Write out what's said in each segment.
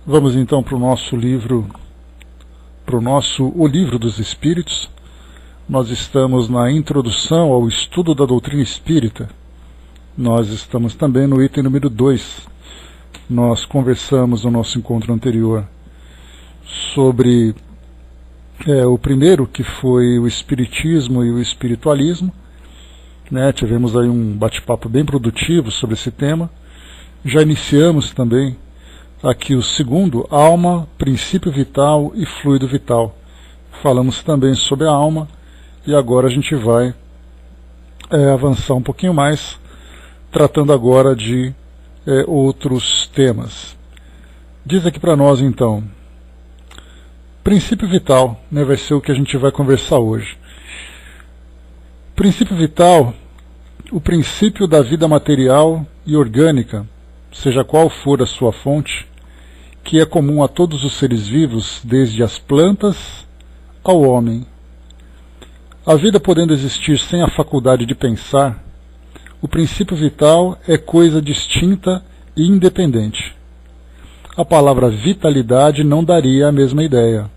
Vamos então para o nosso livro, O Livro dos Espíritos. Nós estamos na introdução ao estudo da doutrina espírita. Nós estamos também no item número 2. Nós conversamos no nosso encontro anterior sobre o primeiro, que foi o espiritismo e o espiritualismo. Tivemos aí um bate-papo bem produtivo sobre esse tema. Já iniciamos também aqui o segundo, alma, princípio vital e fluido vital. Falamos também sobre a alma e agora a gente vai avançar um pouquinho mais, tratando agora de outros temas. Diz aqui para nós então, princípio vital, vai ser o que a gente vai conversar hoje. Princípio vital, o princípio da vida material e orgânica, seja qual for a sua fonte, que é comum a todos os seres vivos, desde as plantas ao homem. A vida podendo existir sem a faculdade de pensar, o princípio vital é coisa distinta e independente. A palavra vitalidade não daria a mesma ideia.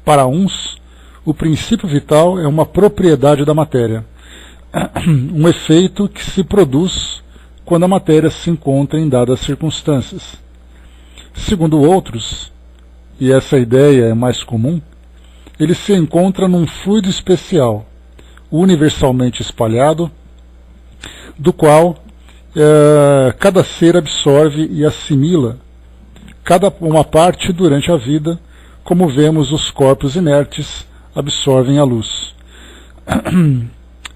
Para uns, o princípio vital é uma propriedade da matéria, um efeito que se produz quando a matéria se encontra em dadas circunstâncias. Segundo outros, e essa ideia é mais comum, ele se encontra num fluido especial, universalmente espalhado, do qual cada ser absorve e assimila cada uma parte durante a vida, como vemos os corpos inertes absorvem a luz.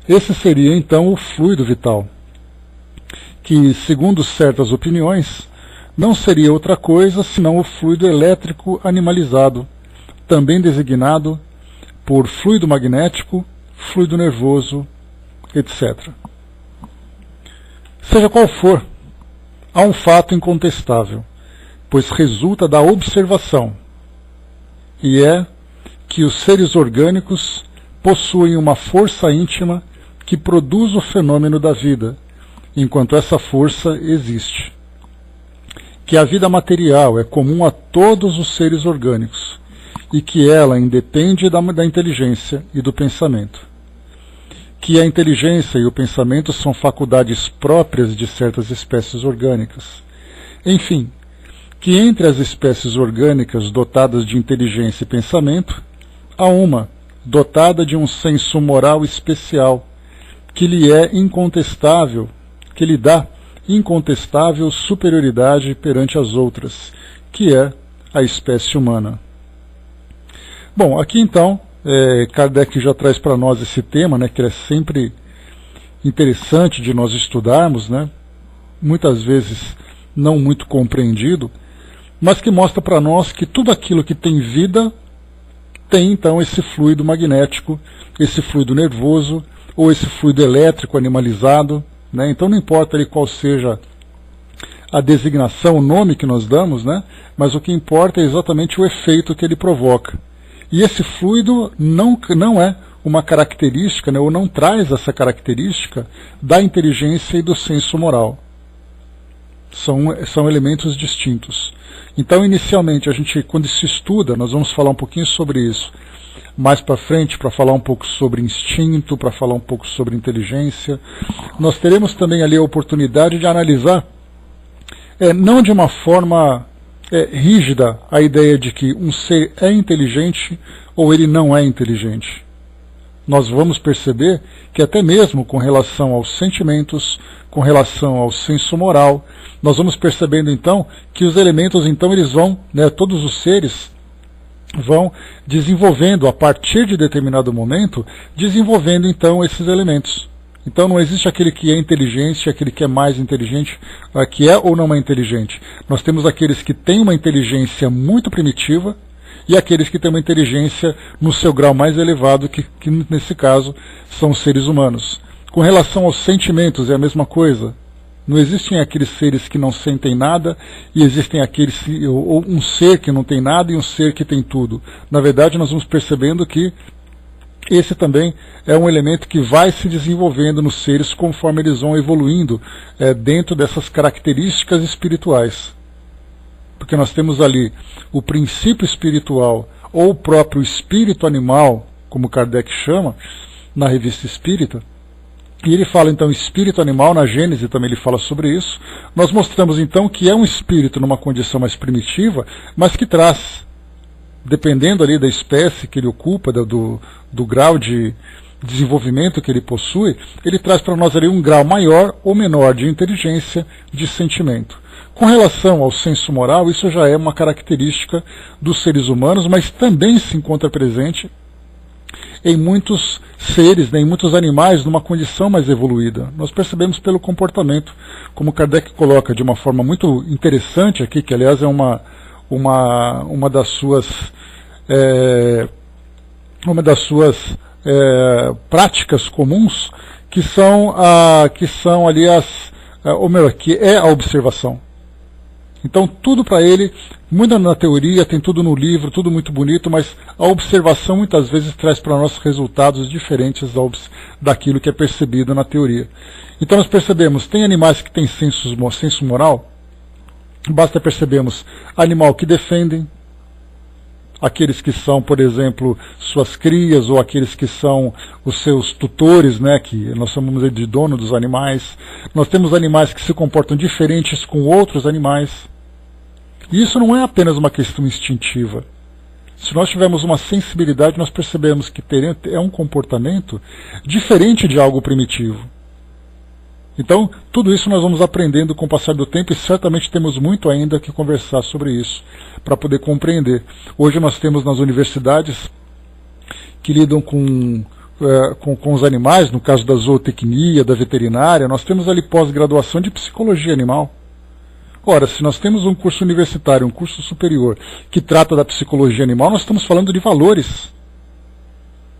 Esse seria então o fluido vital, que, segundo certas opiniões, não seria outra coisa senão o fluido elétrico animalizado, também designado por fluido magnético, fluido nervoso, etc. Seja qual for, há um fato incontestável, pois resulta da observação, e é que os seres orgânicos possuem uma força íntima que produz o fenômeno da vida, enquanto essa força existe. Que a vida material é comum a todos os seres orgânicos e que ela independe da inteligência e do pensamento. Que a inteligência e o pensamento são faculdades próprias de certas espécies orgânicas. Enfim, que entre as espécies orgânicas dotadas de inteligência e pensamento, há uma dotada de um senso moral especial, que lhe é incontestável, que lhe dá incontestável superioridade perante as outras, que é a espécie humana. Bom, aqui então, Kardec já traz para nós esse tema, que é sempre interessante de nós estudarmos, muitas vezes não muito compreendido, mas que mostra para nós que tudo aquilo que tem vida tem então esse fluido magnético, esse fluido nervoso, ou esse fluido elétrico animalizado. Então não importa ali qual seja a designação, o nome que nós damos, mas o que importa é exatamente o efeito que ele provoca. E esse fluido não é uma característica, ou não traz essa característica da inteligência e do senso moral. São elementos distintos. Então, inicialmente, quando se estuda, nós vamos falar um pouquinho sobre isso mais para frente, para falar um pouco sobre instinto, para falar um pouco sobre inteligência. Nós teremos também ali a oportunidade de analisar, não de uma forma rígida, a ideia de que um ser é inteligente ou ele não é inteligente. Nós vamos perceber que até mesmo com relação aos sentimentos, com relação ao senso moral, nós vamos percebendo então que os elementos, então, eles vão, todos os seres vão desenvolvendo, a partir de determinado momento, desenvolvendo então esses elementos. Então não existe aquele que é inteligente, aquele que é mais inteligente, que é ou não é inteligente. Nós temos aqueles que têm uma inteligência muito primitiva e aqueles que têm uma inteligência no seu grau mais elevado, que nesse caso são os seres humanos. Com relação aos sentimentos é a mesma coisa. Não existem aqueles seres que não sentem nada e existem aqueles, ou um ser que não tem nada e um ser que tem tudo. Na verdade, nós vamos percebendo que esse também é um elemento que vai se desenvolvendo nos seres conforme eles vão evoluindo dentro dessas características espirituais. porque nós temos ali o princípio espiritual, ou o próprio espírito animal, como Kardec chama, na Revista Espírita, e ele fala então espírito animal, na Gênese também ele fala sobre isso. Nós mostramos então que é um espírito numa condição mais primitiva, mas que traz, dependendo ali da espécie que ele ocupa, do grau de desenvolvimento que ele possui, ele traz para nós ali um grau maior ou menor de inteligência, de sentimento. Com relação ao senso moral, isso já é uma característica dos seres humanos, mas também se encontra presente em muitos seres, em muitos animais, numa condição mais evoluída. Nós percebemos pelo comportamento, como Kardec coloca de uma forma muito interessante aqui, que aliás é uma das suas práticas comuns, que são ali que é a observação. Então tudo para ele, muito na teoria, tem tudo no livro, tudo muito bonito, mas a observação muitas vezes traz para nós resultados diferentes daquilo que é percebido na teoria. Então nós percebemos, tem animais que têm senso moral, basta percebermos animal que defendem, aqueles que são, por exemplo, suas crias, ou aqueles que são os seus tutores, né, que nós chamamos de dono dos animais. Nós temos animais que se comportam diferentes com outros animais. E isso não é apenas uma questão instintiva. Se nós tivermos uma sensibilidade, nós percebemos que é um comportamento diferente de algo primitivo. Então, tudo isso nós vamos aprendendo com o passar do tempo, e certamente temos muito ainda que conversar sobre isso, para poder compreender. Hoje nós temos nas universidades que lidam com os animais, no caso da zootecnia, da veterinária, nós temos ali pós-graduação de psicologia animal. Ora, se nós temos um curso universitário, um curso superior, que trata da psicologia animal, nós estamos falando de valores.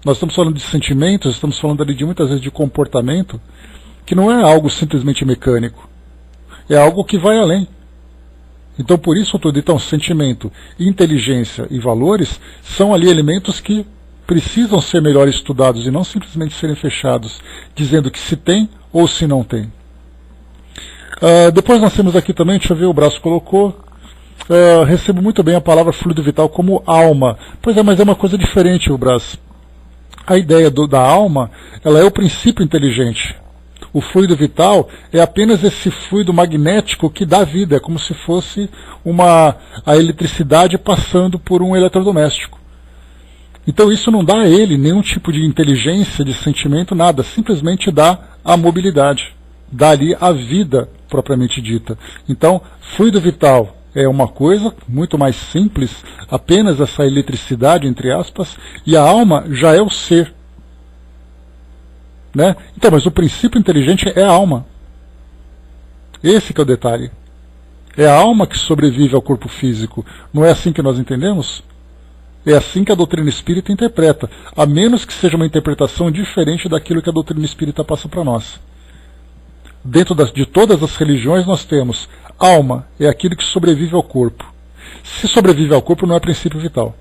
Nós estamos falando de sentimentos, estamos falando ali de muitas vezes de comportamento, que não é algo simplesmente mecânico. É algo que vai além. Então, por isso tudo, então, sentimento, inteligência e valores são ali elementos que precisam ser melhor estudados e não simplesmente serem fechados, dizendo que se tem ou se não tem. Depois nós temos aqui também, deixa eu ver, o Braço colocou, recebo muito bem a palavra fluido vital como alma. Pois é, mas é uma coisa diferente, o Braço. A ideia da alma, ela é o princípio inteligente. O fluido vital é apenas esse fluido magnético que dá vida, é como se fosse a eletricidade passando por um eletrodoméstico. Então isso não dá a ele nenhum tipo de inteligência, de sentimento, nada, simplesmente dá a mobilidade, dá ali a vida propriamente dita. Então, fluido vital é uma coisa muito mais simples, apenas essa eletricidade, entre aspas, e a alma já é o ser. Né? Então, mas o princípio inteligente é a alma. Esse que é o detalhe. É a alma que sobrevive ao corpo físico. Não é assim que nós entendemos? É assim que a doutrina espírita interpreta, a menos que seja uma interpretação diferente daquilo que a doutrina espírita passa para nós. Dentro de todas as religiões nós temos alma, é aquilo que sobrevive ao corpo. Se sobrevive ao corpo não é princípio vital,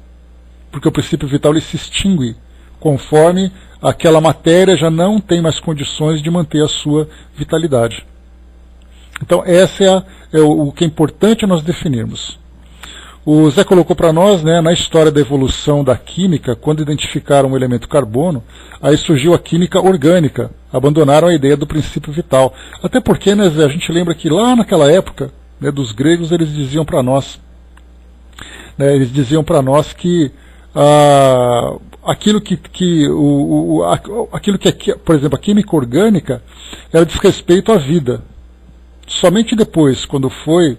porque o princípio vital ele se extingue conforme aquela matéria já não tem mais condições de manter a sua vitalidade. Então essa o que é importante nós definirmos. O Zé colocou para nós, né, na história da evolução da química, quando identificaram o elemento carbono, aí surgiu a química orgânica, abandonaram a ideia do princípio vital. Até porque, né, Zé, a gente lembra que lá naquela época, né, dos gregos, eles diziam para nós, que aquilo que é, por exemplo, a química orgânica, ela diz respeito à vida. Somente depois, quando foi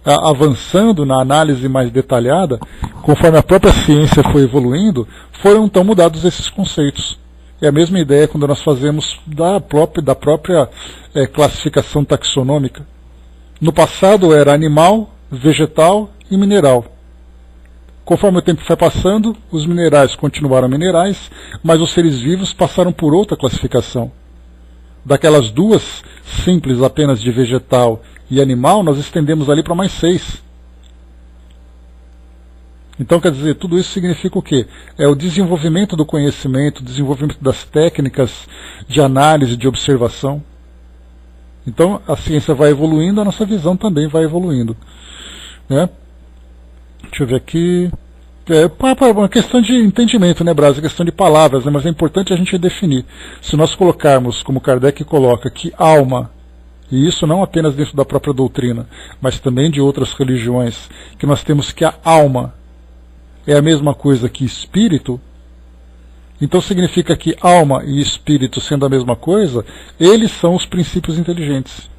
avançando na análise mais detalhada, conforme a própria ciência foi evoluindo, foram então mudados esses conceitos. É a mesma ideia quando nós fazemos da própria classificação taxonômica. No passado era animal, vegetal e mineral. Conforme o tempo foi passando, os minerais continuaram minerais, mas os seres vivos passaram por outra classificação. Daquelas duas simples apenas de vegetal e animal, nós estendemos ali para mais 6. Então, quer dizer, tudo isso significa o quê? É o desenvolvimento do conhecimento, o desenvolvimento das técnicas de análise, de observação. Então, a ciência vai evoluindo, a nossa visão também vai evoluindo. Né? Deixa eu ver aqui. É uma questão de entendimento, né, Brás? É questão de palavras, né? Mas é importante a gente definir. Se nós colocarmos, como Kardec coloca, que alma, e isso não apenas dentro da própria doutrina, mas também de outras religiões, que nós temos que a alma é a mesma coisa que espírito, então significa que alma e espírito, sendo a mesma coisa, eles são os princípios inteligentes.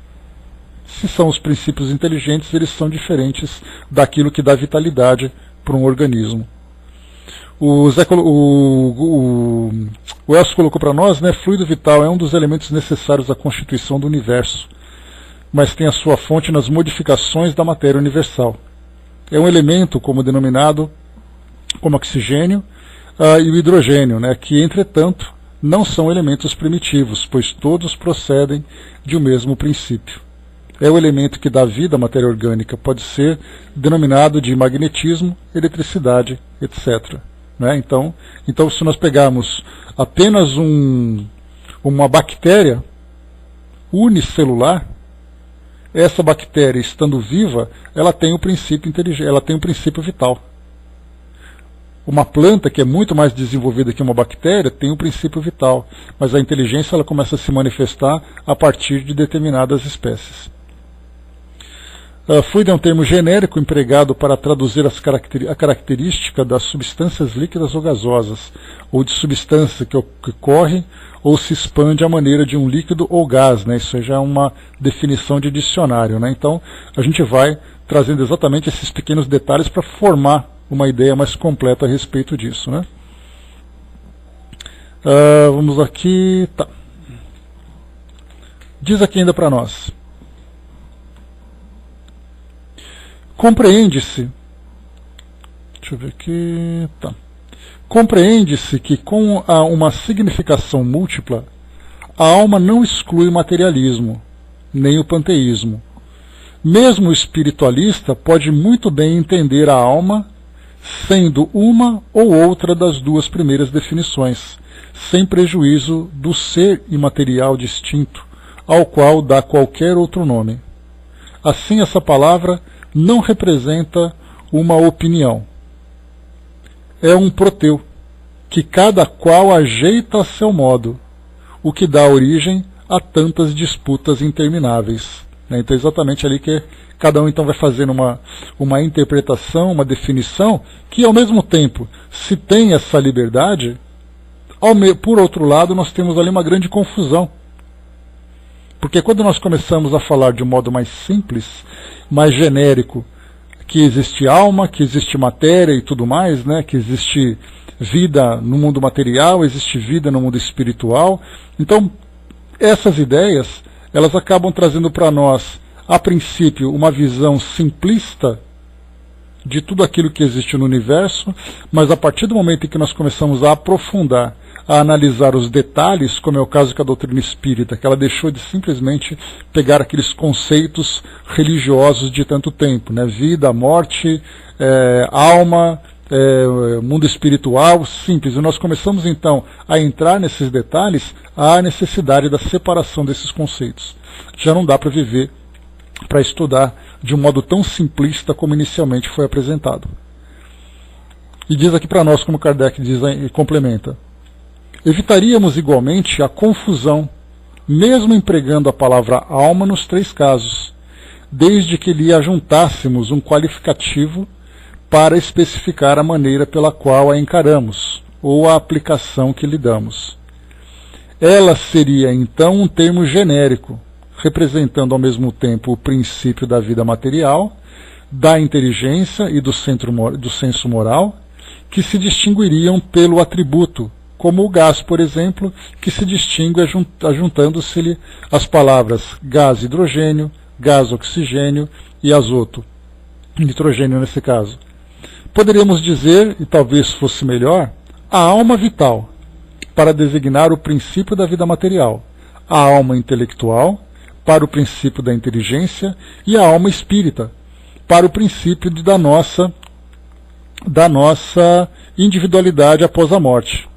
Se são os princípios inteligentes, eles são diferentes daquilo que dá vitalidade para um organismo. O Elcio colocou para nós, né, fluido vital é um dos elementos necessários à constituição do universo, mas tem a sua fonte nas modificações da matéria universal. É um elemento como denominado como oxigênio e o hidrogênio, né, que, entretanto, não são elementos primitivos, pois todos procedem de um mesmo princípio. É o elemento que dá vida à matéria orgânica, pode ser denominado de magnetismo, eletricidade, etc. Né? Então, se nós pegarmos apenas uma bactéria unicelular, essa bactéria, estando viva, ela tem um princípio inteligente, ela tem um princípio vital. Uma planta que é muito mais desenvolvida que uma bactéria tem um princípio vital, mas a inteligência ela começa a se manifestar a partir de determinadas espécies. Fluido é um termo genérico empregado para traduzir a característica das substâncias líquidas ou gasosas, ou de substância que corre ou se expande à maneira de um líquido ou gás. Né? Isso já é uma definição de dicionário. Né? Então, a gente vai trazendo exatamente esses pequenos detalhes para formar uma ideia mais completa a respeito disso. Né? Vamos aqui. Tá. Diz aqui ainda para nós. Compreende-se. Deixa eu ver aqui. Tá. Compreende-se que com uma significação múltipla, a alma não exclui o materialismo, nem o panteísmo. Mesmo o espiritualista pode muito bem entender a alma sendo uma ou outra das duas primeiras definições, sem prejuízo do ser imaterial distinto, ao qual dá qualquer outro nome. Assim, essa palavra não representa uma opinião. É um proteu, que cada qual ajeita a seu modo, o que dá origem a tantas disputas intermináveis. Então, exatamente ali que cada um então vai fazendo uma interpretação, uma definição, que ao mesmo tempo, se tem essa liberdade, por outro lado, nós temos ali uma grande confusão. Porque quando nós começamos a falar de um modo mais simples, mais genérico, que existe alma, que existe matéria e tudo mais, né, que existe vida no mundo material, existe vida no mundo espiritual. Então, essas ideias, elas acabam trazendo para nós, a princípio, uma visão simplista de tudo aquilo que existe no universo, mas a partir do momento em que nós começamos a aprofundar, a analisar os detalhes, como é o caso com a doutrina espírita, que ela deixou de simplesmente pegar aqueles conceitos religiosos de tanto tempo, né? Vida, morte, alma, mundo espiritual, simples. E nós começamos então a entrar nesses detalhes, há a necessidade da separação desses conceitos. Já não dá para viver, para estudar de um modo tão simplista como inicialmente foi apresentado. E diz aqui para nós, como Kardec diz e complementa, evitaríamos igualmente a confusão, mesmo empregando a palavra alma nos três casos, desde que lhe ajuntássemos um qualificativo para especificar a maneira pela qual a encaramos, ou a aplicação que lhe damos. Ela seria então um termo genérico, representando ao mesmo tempo o princípio da vida material, da inteligência e do senso moral, que se distinguiriam pelo atributo, como o gás, por exemplo, que se distingue ajuntando-se-lhe as palavras gás hidrogênio, gás oxigênio e azoto, nitrogênio nesse caso. Poderíamos dizer, e talvez fosse melhor, a alma vital, para designar o princípio da vida material, a alma intelectual, para o princípio da inteligência, e a alma espírita, para o princípio da nossa individualidade após a morte.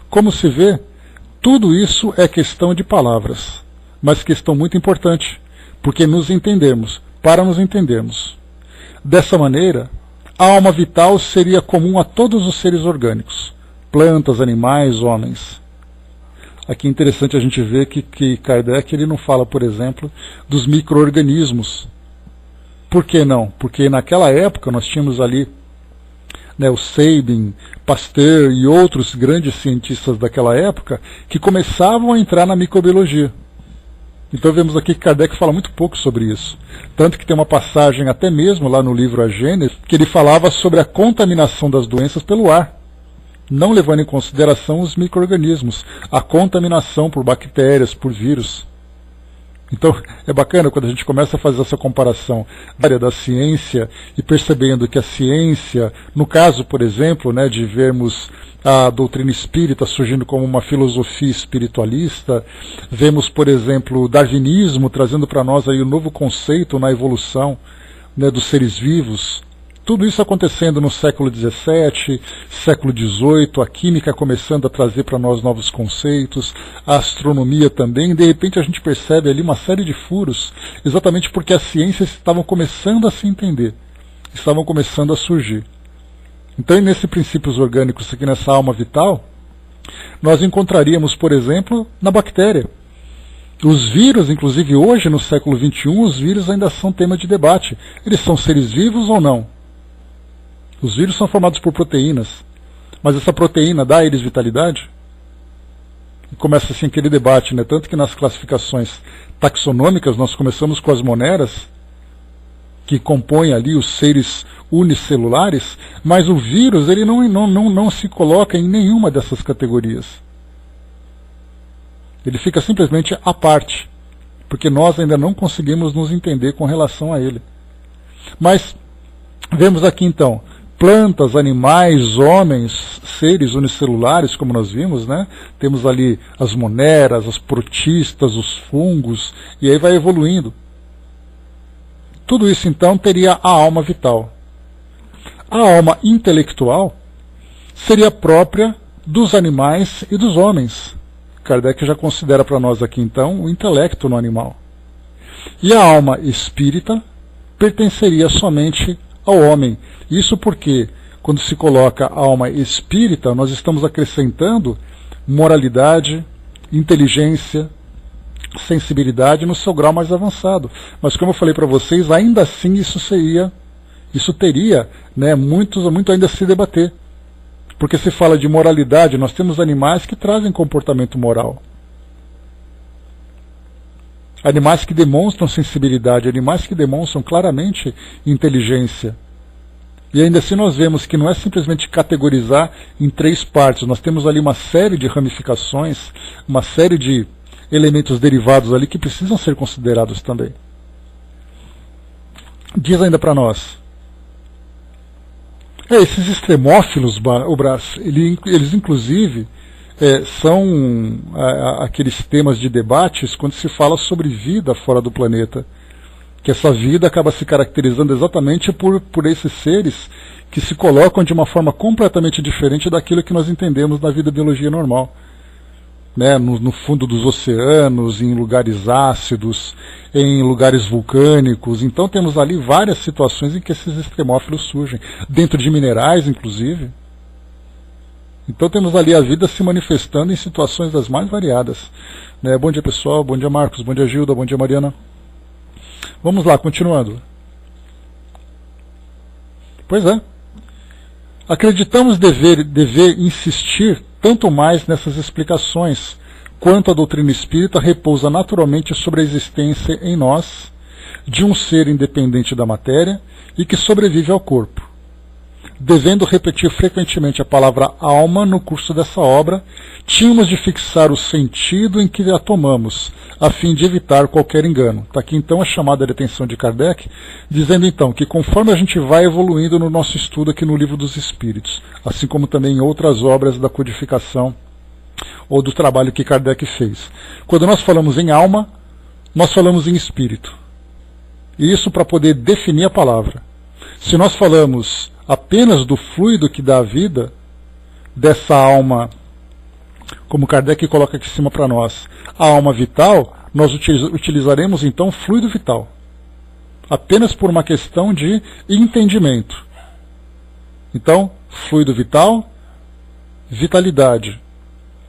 Como se vê, tudo isso é questão de palavras, mas questão muito importante, porque para nos entendermos. Dessa maneira, a alma vital seria comum a todos os seres orgânicos, plantas, animais, homens. Aqui é interessante a gente ver que Kardec ele não fala, por exemplo, dos micro-organismos. Por que não? Porque naquela época nós tínhamos ali, né, o Sabin, Pasteur e outros grandes cientistas daquela época que começavam a entrar na microbiologia. Então vemos aqui que Kardec fala muito pouco sobre isso. Tanto que tem uma passagem até mesmo lá no livro A Gênese, que ele falava sobre a contaminação das doenças pelo ar, não levando em consideração os micro-organismos, a contaminação por bactérias, por vírus. Então é bacana quando a gente começa a fazer essa comparação da área da ciência e percebendo que a ciência, no caso, por exemplo, né, de vermos a doutrina espírita surgindo como uma filosofia espiritualista, vemos, por exemplo, o darwinismo trazendo para nós aí um novo conceito na evolução, né, dos seres vivos. Tudo isso acontecendo no século XVII, século XVIII, a química começando a trazer para nós novos conceitos, a astronomia também. De repente a gente percebe ali uma série de furos, exatamente porque as ciências estavam começando a se entender, estavam começando a surgir. Então, nesse princípios orgânicos, aqui nessa alma vital, nós encontraríamos, por exemplo, na bactéria. Os vírus, inclusive hoje, no século XXI, os vírus ainda são tema de debate. Eles são seres vivos ou não? Os vírus são formados por proteínas, mas essa proteína dá a eles vitalidade? E começa assim aquele debate, né? Tanto que nas classificações taxonômicas nós começamos com as moneras, que compõem ali os seres unicelulares, mas o vírus ele não se coloca em nenhuma dessas categorias. Ele fica simplesmente à parte, porque nós ainda não conseguimos nos entender com relação a ele. Mas vemos aqui então plantas, animais, homens, seres unicelulares, como nós vimos, né? Temos ali as moneras, as protistas, os fungos, e aí vai evoluindo. Tudo isso então teria a alma vital. A alma intelectual seria própria dos animais e dos homens. Kardec já considera para nós aqui então o intelecto no animal. E a alma espírita pertenceria somente ao homem. Isso porque, quando se coloca a alma espírita, nós estamos acrescentando moralidade, inteligência, sensibilidade no seu grau mais avançado. Mas como eu falei para vocês, ainda assim isso teria, né, muito ainda a se debater. Porque se fala de moralidade, nós temos animais que trazem comportamento moral. Animais que demonstram sensibilidade, animais que demonstram claramente inteligência. E ainda assim nós vemos que não é simplesmente categorizar em 3 partes, nós temos ali uma série de ramificações, uma série de elementos derivados ali que precisam ser considerados também. Diz ainda para nós, esses extremófilos, eles inclusive são aqueles temas de debates quando se fala sobre vida fora do planeta, que essa vida acaba se caracterizando exatamente por esses seres que se colocam de uma forma completamente diferente daquilo que nós entendemos na vida biologia normal. Né, no fundo dos oceanos, em lugares ácidos, em lugares vulcânicos. Então temos ali várias situações em que esses extremófilos surgem, dentro de minerais inclusive. Então temos ali a vida se manifestando em situações das mais variadas. Né, bom dia pessoal, bom dia Marcos, bom dia Gilda, bom dia Mariana. Vamos lá, continuando. Pois é. Acreditamos dever insistir tanto mais nessas explicações, quanto a doutrina espírita repousa naturalmente sobre a existência em nós de um ser independente da matéria e que sobrevive ao corpo. Devendo repetir frequentemente a palavra alma no curso dessa obra, tínhamos de fixar o sentido em que a tomamos, a fim de evitar qualquer engano. Está aqui então a chamada de atenção de Kardec, dizendo então que conforme a gente vai evoluindo no nosso estudo aqui no Livro dos Espíritos, assim como também em outras obras da codificação ou do trabalho que Kardec fez. Quando nós falamos em alma, nós falamos em espírito. E isso para poder definir a palavra. Se nós falamos apenas do fluido que dá a vida, dessa alma, como Kardec coloca aqui em cima para nós, a alma vital, nós utilizaremos então fluido vital. Apenas por uma questão de entendimento. Então, fluido vital, vitalidade,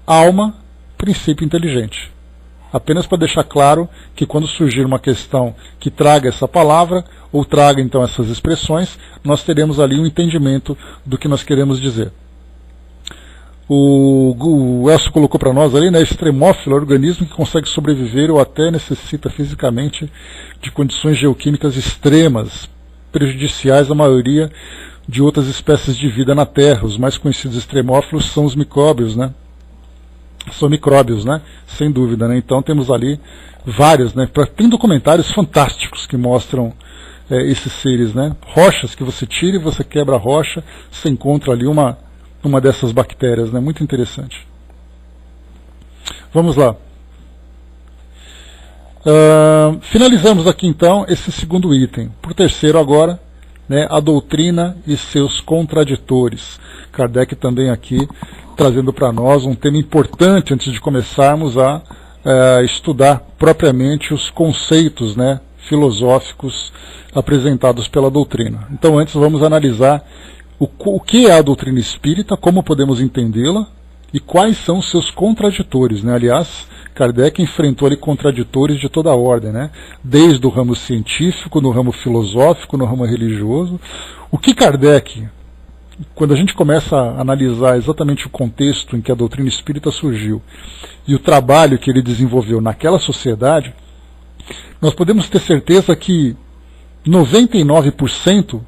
alma, princípio inteligente. Apenas para deixar claro que quando surgir uma questão que traga essa palavra, ou traga então essas expressões, nós teremos ali um entendimento do que nós queremos dizer. O Elcio colocou para nós ali, né, extremófilo, organismo que consegue sobreviver ou até necessita fisicamente de condições geoquímicas extremas, prejudiciais à maioria de outras espécies de vida na Terra. Os mais conhecidos extremófilos são os micróbios, né? São micróbios, né? Sem dúvida, né? Então temos ali vários, né? Tem documentários fantásticos que mostram esses seres, né? Rochas que você tira e você quebra a rocha, você encontra ali uma dessas bactérias, né? Muito interessante. Vamos lá. Finalizamos aqui então esse segundo item. Por terceiro agora, né, a doutrina e seus contraditores. Kardec também aqui trazendo para nós um tema importante antes de começarmos a estudar propriamente os conceitos, né, filosóficos apresentados pela doutrina. Então antes vamos analisar o que é a doutrina espírita, como podemos entendê-la e quais são os seus contraditores, né? Aliás, Kardec enfrentou ali contraditores de toda a ordem, né? Desde o ramo científico, no ramo filosófico, no ramo religioso. O que Kardec, quando a gente começa a analisar exatamente o contexto em que a doutrina espírita surgiu e o trabalho que ele desenvolveu naquela sociedade, nós podemos ter certeza que 99%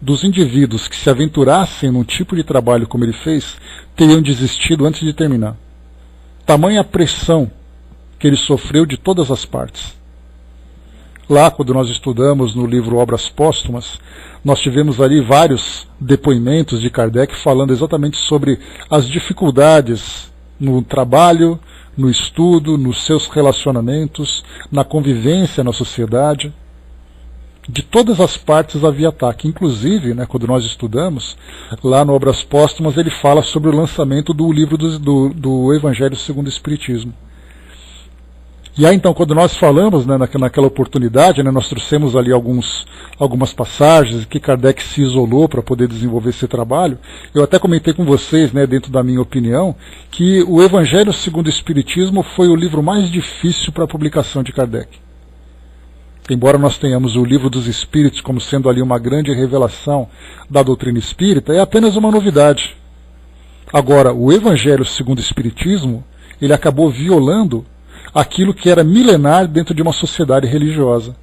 dos indivíduos que se aventurassem num tipo de trabalho como ele fez, teriam desistido antes de terminar. Tamanha pressão que ele sofreu de todas as partes. Lá, quando nós estudamos no livro Obras Póstumas, nós tivemos ali vários depoimentos de Kardec falando exatamente sobre as dificuldades no trabalho, no estudo, nos seus relacionamentos, na convivência na sociedade. De todas as partes havia ataque. Inclusive, né, quando nós estudamos, lá no Obras Póstumas, ele fala sobre o lançamento do livro do Evangelho segundo o Espiritismo. E aí, então, quando nós falamos, né, naquela oportunidade, né, nós trouxemos ali algumas passagens que Kardec se isolou para poder desenvolver esse trabalho. Eu até comentei com vocês, né, dentro da minha opinião, que o Evangelho segundo o Espiritismo foi o livro mais difícil para a publicação de Kardec. Embora nós tenhamos o Livro dos Espíritos como sendo ali uma grande revelação da doutrina espírita, é apenas uma novidade. Agora, o Evangelho segundo o Espiritismo, ele acabou violando aquilo que era milenar dentro de uma sociedade religiosa,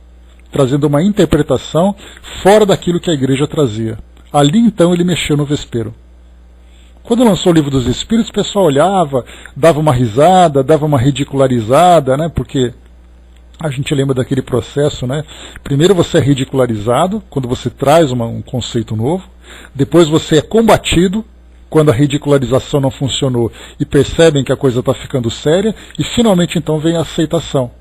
trazendo uma interpretação fora daquilo que a igreja trazia. Ali então ele mexeu no vespeiro. Quando lançou o Livro dos Espíritos, o pessoal olhava, dava uma risada, dava uma ridicularizada, né, porque a gente lembra daquele processo, né? Primeiro você é ridicularizado quando você traz um conceito novo, depois você é combatido quando a ridicularização não funcionou e percebem que a coisa está ficando séria, e finalmente então vem a aceitação.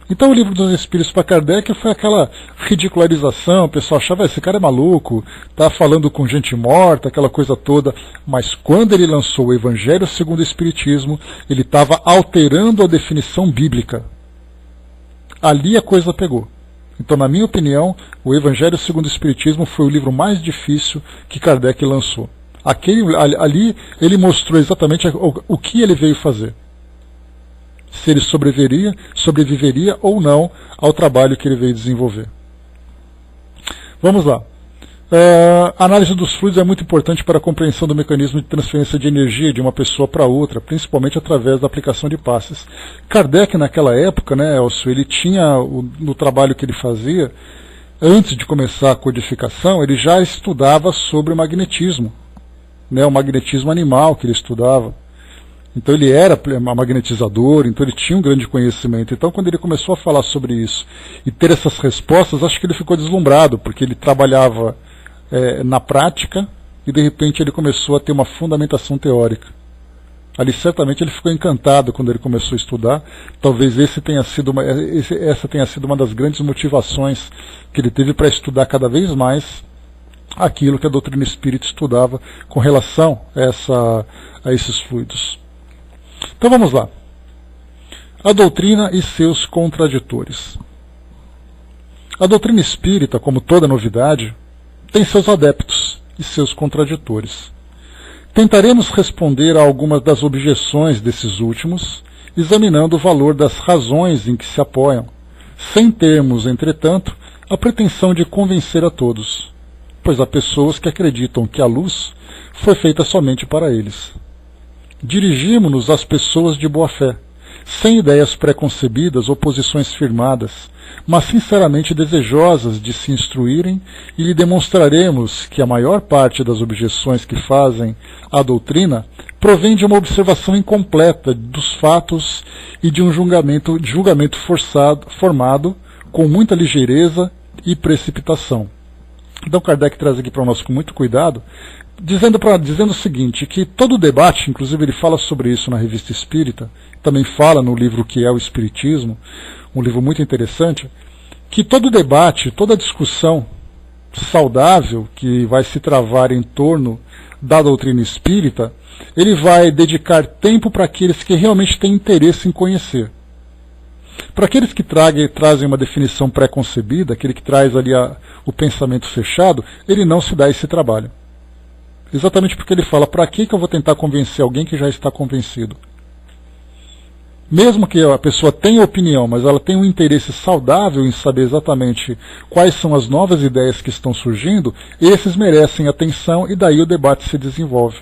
Então o Livro dos Espíritos para Kardec foi aquela ridicularização, o pessoal achava, esse cara é maluco, está falando com gente morta, aquela coisa toda, mas quando ele lançou o Evangelho segundo o Espiritismo, ele estava alterando a definição bíblica. Ali a coisa pegou. Então, na minha opinião, o Evangelho segundo o Espiritismo foi o livro mais difícil que Kardec lançou. Ali ele mostrou exatamente o que ele veio fazer. Se ele sobreviveria ou não ao trabalho que ele veio desenvolver. Vamos lá. A análise dos fluidos é muito importante para a compreensão do mecanismo de transferência de energia de uma pessoa para outra, principalmente através da aplicação de passes. Kardec, naquela época, né, Elcio, ele tinha, no trabalho que ele fazia, antes de começar a codificação, ele já estudava sobre o magnetismo, né, o magnetismo animal que ele estudava. Então ele era magnetizador, então ele tinha um grande conhecimento. Então quando ele começou a falar sobre isso e ter essas respostas, acho que ele ficou deslumbrado, porque ele trabalhava na prática e de repente ele começou a ter uma fundamentação teórica. Ali certamente ele ficou encantado quando ele começou a estudar. Talvez essa tenha sido uma das grandes motivações que ele teve para estudar cada vez mais aquilo que a doutrina espírita estudava com relação a esses fluidos. Então vamos lá. A doutrina e seus contraditores. A doutrina espírita, como toda novidade, tem seus adeptos e seus contraditores. Tentaremos responder a algumas das objeções desses últimos, examinando o valor das razões em que se apoiam, sem termos, entretanto, a pretensão de convencer a todos, pois há pessoas que acreditam que a luz foi feita somente para eles. Dirigimo-nos às pessoas de boa fé, sem ideias preconcebidas ou posições firmadas, mas sinceramente desejosas de se instruírem, e lhe demonstraremos que a maior parte das objeções que fazem à doutrina provém de uma observação incompleta dos fatos e de um julgamento formado com muita ligeireza e precipitação. Então Kardec traz aqui para nós com muito cuidado, dizendo o seguinte, que todo debate, inclusive ele fala sobre isso na Revista Espírita, também fala no livro que é o Espiritismo, um livro muito interessante, que todo debate, toda discussão saudável que vai se travar em torno da doutrina espírita, ele vai dedicar tempo para aqueles que realmente têm interesse em conhecer. Para aqueles que trazem uma definição pré-concebida, aquele que traz ali o pensamento fechado, ele não se dá esse trabalho. Exatamente porque ele fala, para que eu vou tentar convencer alguém que já está convencido? Mesmo que a pessoa tenha opinião, mas ela tem um interesse saudável em saber exatamente quais são as novas ideias que estão surgindo, esses merecem atenção e daí o debate se desenvolve.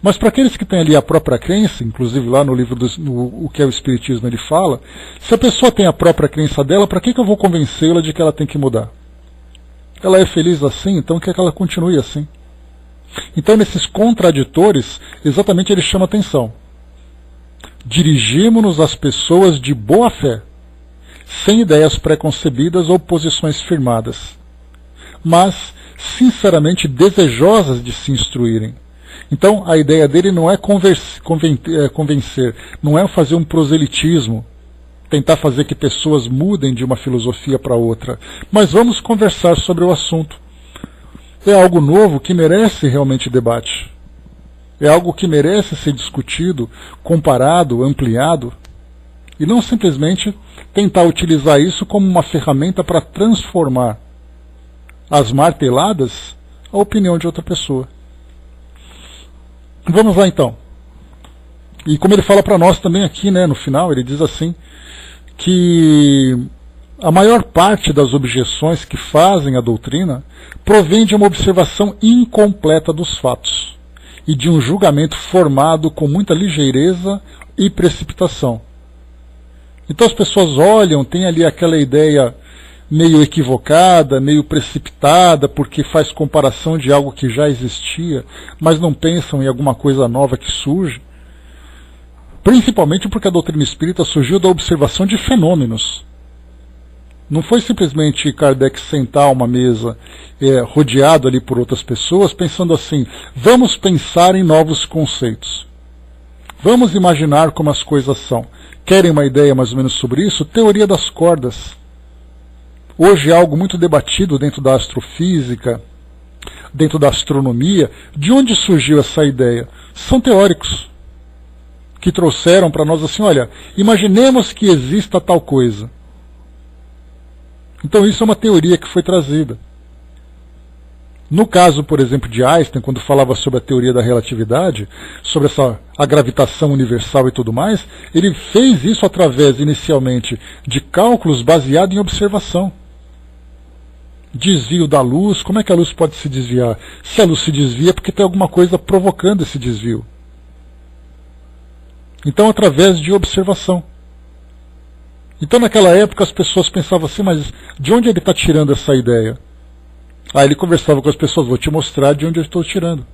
Mas para aqueles que têm ali a própria crença, inclusive lá no livro o que é o Espiritismo ele fala, se a pessoa tem a própria crença dela, para que eu vou convencê-la de que ela tem que mudar? Ela é feliz assim, então quer que ela continue assim. Então nesses contraditores, exatamente ele chama atenção. Dirigimo-nos às pessoas de boa fé, sem ideias preconcebidas ou posições firmadas, mas sinceramente desejosas de se instruírem. Então a ideia dele não é convencer, não é fazer um proselitismo, tentar fazer que pessoas mudem de uma filosofia para outra, mas vamos conversar sobre o assunto. É algo novo que merece realmente debate. É algo que merece ser discutido, comparado, ampliado, e não simplesmente tentar utilizar isso como uma ferramenta para transformar as marteladas a opinião de outra pessoa. Vamos lá então. E como ele fala para nós também aqui, no final, ele diz assim, que a maior parte das objeções que fazem à doutrina provém de uma observação incompleta dos fatos e de um julgamento formado com muita ligeireza e precipitação. Então as pessoas olham, tem ali aquela ideia meio equivocada, meio precipitada, porque faz comparação de algo que já existia, mas não pensam em alguma coisa nova que surge. Principalmente porque a doutrina espírita surgiu da observação de fenômenos. Não foi simplesmente Kardec sentar a uma mesa rodeado ali por outras pessoas, pensando assim, vamos pensar em novos conceitos. Vamos imaginar como as coisas são. Querem uma ideia mais ou menos sobre isso? Teoria das cordas. Hoje é algo muito debatido dentro da astrofísica, dentro da astronomia. De onde surgiu essa ideia? São teóricos que trouxeram para nós assim, olha, imaginemos que exista tal coisa. Então isso é uma teoria que foi trazida. No caso, por exemplo, de Einstein, quando falava sobre a teoria da relatividade, sobre a gravitação universal e tudo mais, ele fez isso através, inicialmente, de cálculos baseados em observação. Desvio da luz, como é que a luz pode se desviar? Se a luz se desvia, é porque tem alguma coisa provocando esse desvio. Então, através de observação. Então, naquela época, as pessoas pensavam assim, mas de onde ele está tirando essa ideia? Aí ele conversava com as pessoas, vou te mostrar de onde eu estou tirando.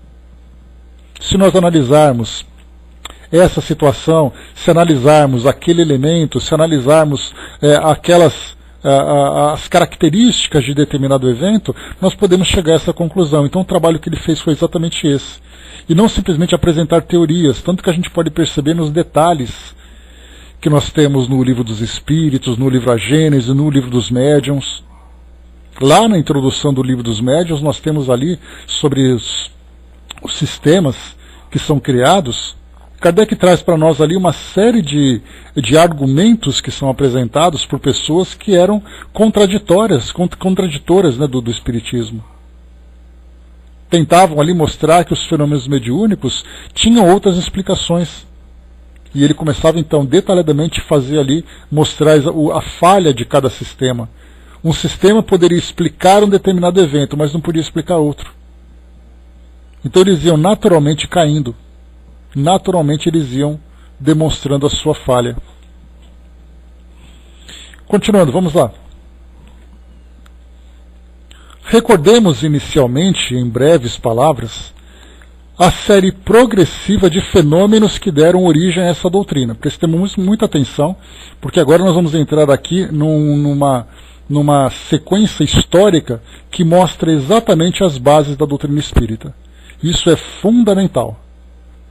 Se nós analisarmos essa situação, se analisarmos aquele elemento, se analisarmos as características de determinado evento, nós podemos chegar a essa conclusão. Então o trabalho que ele fez foi exatamente esse. E não simplesmente apresentar teorias, tanto que a gente pode perceber nos detalhes que nós temos no Livro dos Espíritos, no livro A Gênese, no Livro dos Médiuns. Lá na introdução do Livro dos Médiuns, nós temos ali sobre os sistemas que são criados. Kardec traz para nós ali uma série de argumentos que são apresentados por pessoas que eram contraditoras do Espiritismo. tentavam ali mostrar que os fenômenos mediúnicos tinham outras explicações. E ele começava então detalhadamente a fazer ali, mostrar a falha de cada sistema. Um sistema poderia explicar um determinado evento, mas não podia explicar outro. Então eles iam naturalmente caindo. Naturalmente eles iam demonstrando a sua falha. Continuando, vamos lá. Recordemos inicialmente, em breves palavras, a série progressiva de fenômenos que deram origem a essa doutrina. Prestemos muita atenção, porque agora nós vamos entrar aqui numa sequência histórica que mostra exatamente as bases da doutrina espírita. Isso é fundamental.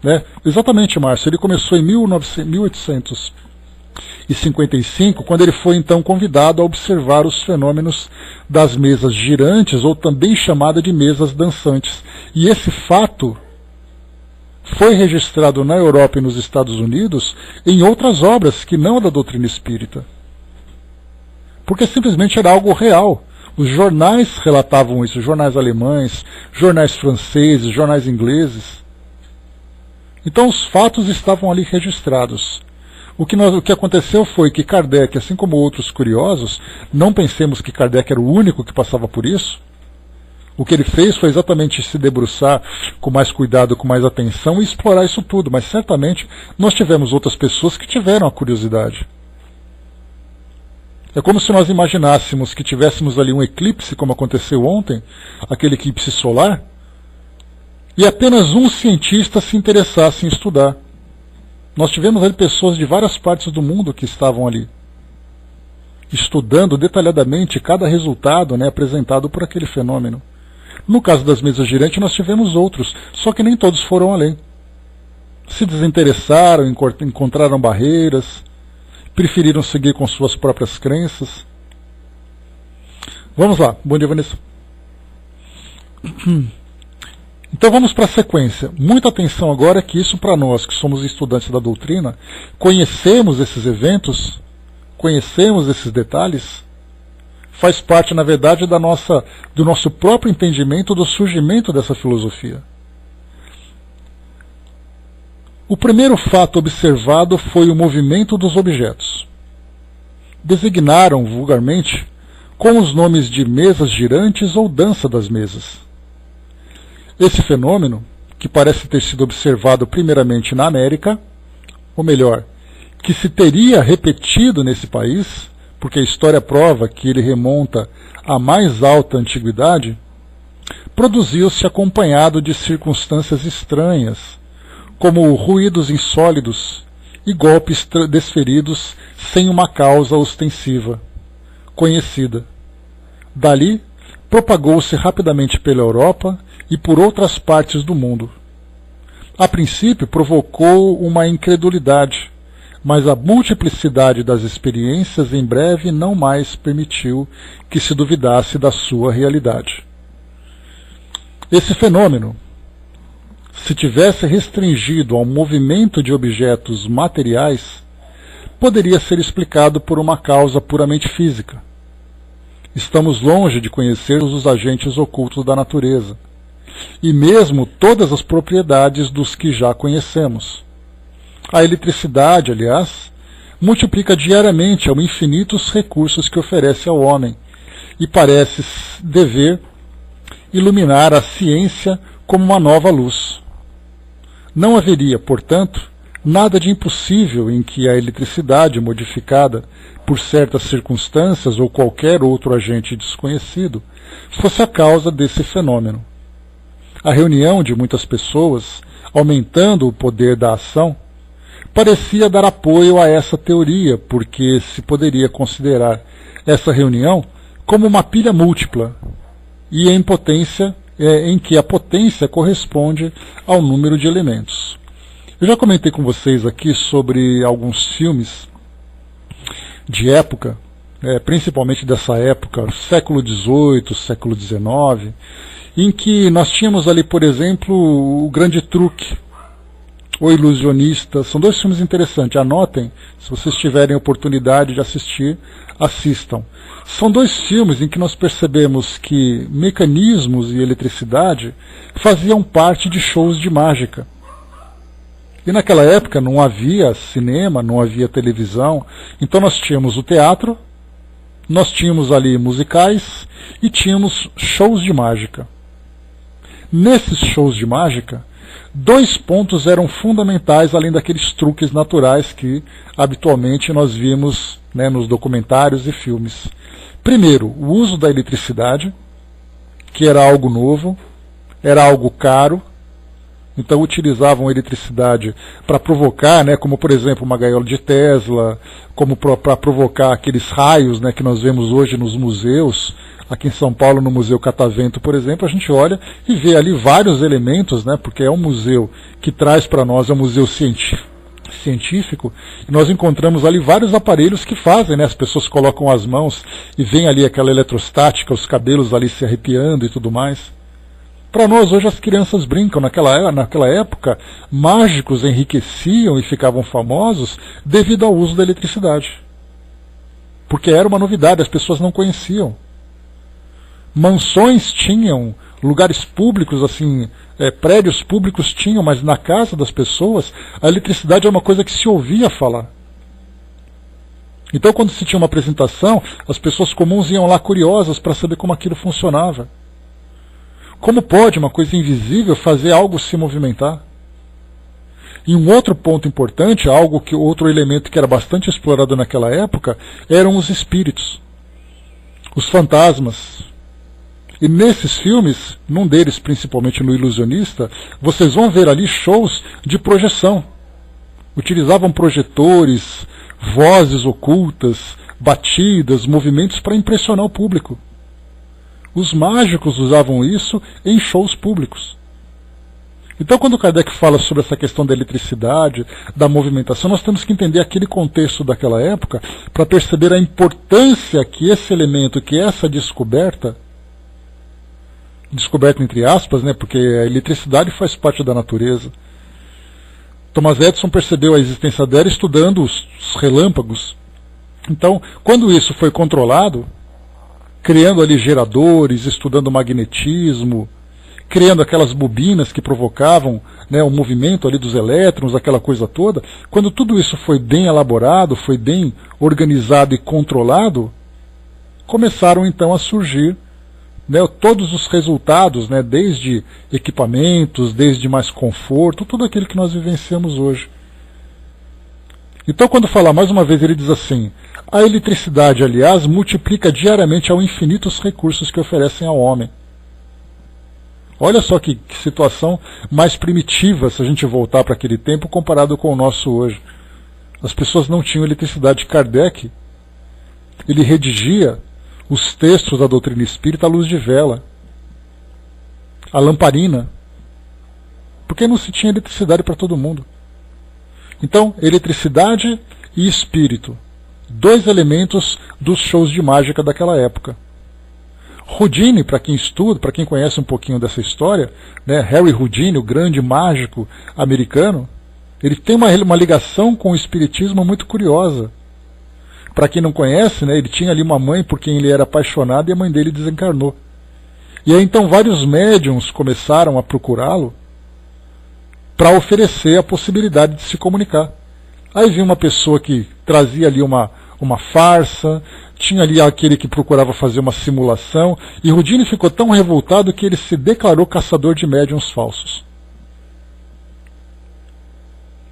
Né? Exatamente, Márcio. Ele começou em 1855, quando ele foi então convidado a observar os fenômenos das mesas girantes, ou também chamada de mesas dançantes. E esse fato foi registrado na Europa e nos Estados Unidos em outras obras que não a da doutrina espírita. Porque simplesmente era algo real. Os jornais relatavam isso, jornais alemães, jornais franceses, jornais ingleses. Então os fatos estavam ali registrados. O que aconteceu foi que Kardec, assim como outros curiosos, não pensemos que Kardec era o único que passava por isso. O que ele fez foi exatamente se debruçar com mais cuidado, com mais atenção e explorar isso tudo, mas certamente nós tivemos outras pessoas que tiveram a curiosidade. É como se nós imaginássemos que tivéssemos ali um eclipse, como aconteceu ontem, aquele eclipse solar, e apenas um cientista se interessasse em estudar. Nós tivemos ali pessoas de várias partes do mundo que estavam ali, estudando detalhadamente cada resultado, né, apresentado por aquele fenômeno. No caso das mesas girantes, nós tivemos outros, só que nem todos foram além. Se desinteressaram, encontraram barreiras, preferiram seguir com suas próprias crenças. Vamos lá. Bom dia, Vanessa. Então vamos para a sequência. Muita atenção agora, que isso para nós, que somos estudantes da doutrina, conhecemos esses eventos, conhecemos esses detalhes, faz parte, na verdade, do nosso próprio entendimento do surgimento dessa filosofia. O primeiro fato observado foi o movimento dos objetos. Designaram vulgarmente com os nomes de mesas girantes ou dança das mesas. Esse fenômeno, que parece ter sido observado primeiramente na América, ou melhor, que se teria repetido nesse país, porque a história prova que ele remonta à mais alta antiguidade, produziu-se acompanhado de circunstâncias estranhas, como ruídos insólidos e golpes desferidos sem uma causa ostensiva, conhecida. Dali, propagou-se rapidamente pela Europa e por outras partes do mundo. A princípio, provocou uma incredulidade, mas a multiplicidade das experiências em breve não mais permitiu que se duvidasse da sua realidade. Esse fenômeno, se tivesse restringido ao movimento de objetos materiais, poderia ser explicado por uma causa puramente física. Estamos longe de conhecer os agentes ocultos da natureza, e mesmo todas as propriedades dos que já conhecemos. A eletricidade, aliás, multiplica diariamente ao infinito os recursos que oferece ao homem, e parece dever iluminar a ciência como uma nova luz. Não haveria, portanto, nada de impossível em que a eletricidade modificada por certas circunstâncias ou qualquer outro agente desconhecido fosse a causa desse fenômeno. A reunião de muitas pessoas, aumentando o poder da ação, parecia dar apoio a essa teoria, porque se poderia considerar essa reunião como uma pilha múltipla, e em que a potência corresponde ao número de elementos. Eu já comentei com vocês aqui sobre alguns filmes de época, principalmente dessa época, século XVIII, século XIX, em que nós tínhamos ali, por exemplo, o Grande Truque, O Ilusionista, são 2 filmes interessantes, anotem, se vocês tiverem oportunidade de assistir, assistam. São 2 filmes em que nós percebemos que mecanismos e eletricidade faziam parte de shows de mágica. E naquela época não havia cinema, não havia televisão, então nós tínhamos o teatro, nós tínhamos ali musicais e tínhamos shows de mágica. Nesses shows de mágica, 2 pontos eram fundamentais, além daqueles truques naturais que habitualmente nós vimos, né, nos documentários e filmes. Primeiro, o uso da eletricidade, que era algo novo, era algo caro, então utilizavam a eletricidade para provocar, né, como por exemplo uma gaiola de Tesla, como para provocar aqueles raios, né, que nós vemos hoje nos museus. Aqui em São Paulo, no Museu Catavento, por exemplo, a gente olha e vê ali vários elementos, né, porque é um museu que traz para nós, é um museu científico, e nós encontramos ali vários aparelhos que fazem, né, as pessoas colocam as mãos e vem ali aquela eletrostática, os cabelos ali se arrepiando e tudo mais. Para nós, hoje, as crianças brincam. Naquela época, mágicos enriqueciam e ficavam famosos devido ao uso da eletricidade. Porque era uma novidade, as pessoas não conheciam. Mansões tinham, lugares públicos, assim, prédios públicos tinham, mas na casa das pessoas, a eletricidade é uma coisa que se ouvia falar. Então, quando se tinha uma apresentação, as pessoas comuns iam lá curiosas para saber como aquilo funcionava. Como pode uma coisa invisível fazer algo se movimentar? E um outro ponto importante, outro elemento que era bastante explorado naquela época, eram os espíritos, os fantasmas. E nesses filmes, num deles principalmente no Ilusionista, vocês vão ver ali shows de projeção. Utilizavam projetores, vozes ocultas, batidas, movimentos para impressionar o público. Os mágicos usavam isso em shows públicos. Então, quando Kardec fala sobre essa questão da eletricidade, da movimentação, nós temos que entender aquele contexto daquela época para perceber a importância que esse elemento, que essa descoberta entre aspas, né, porque a eletricidade faz parte da natureza. Thomas Edison percebeu a existência dela estudando os relâmpagos. Então, quando isso foi controlado, criando ali geradores, estudando o magnetismo, criando aquelas bobinas que provocavam, né, o movimento ali dos elétrons, aquela coisa toda, quando tudo isso foi bem elaborado, foi bem organizado e controlado, começaram então a surgir, né, todos os resultados, né, desde equipamentos, desde mais conforto, tudo aquilo que nós vivenciamos hoje. Então, quando falar mais uma vez, ele diz assim: a eletricidade, aliás, multiplica diariamente ao infinito os recursos que oferecem ao homem. Olha só que situação mais primitiva, se a gente voltar para aquele tempo, comparado com o nosso hoje. As pessoas não tinham eletricidade. Kardec, ele redigia os textos da doutrina espírita à luz de vela, a lamparina, porque não se tinha eletricidade para todo mundo. Então, eletricidade e espírito, 2 elementos dos shows de mágica daquela época. Houdini, para quem estuda, para quem conhece um pouquinho dessa história, né, Harry Houdini, o grande mágico americano, ele tem uma ligação com o espiritismo muito curiosa. Para quem não conhece, né, ele tinha ali uma mãe por quem ele era apaixonado e a mãe dele desencarnou. E aí então vários médiums começaram a procurá-lo para oferecer a possibilidade de se comunicar. Aí vinha uma pessoa que trazia ali uma farsa, tinha ali aquele que procurava fazer uma simulação, e Houdini ficou tão revoltado que ele se declarou caçador de médiuns falsos.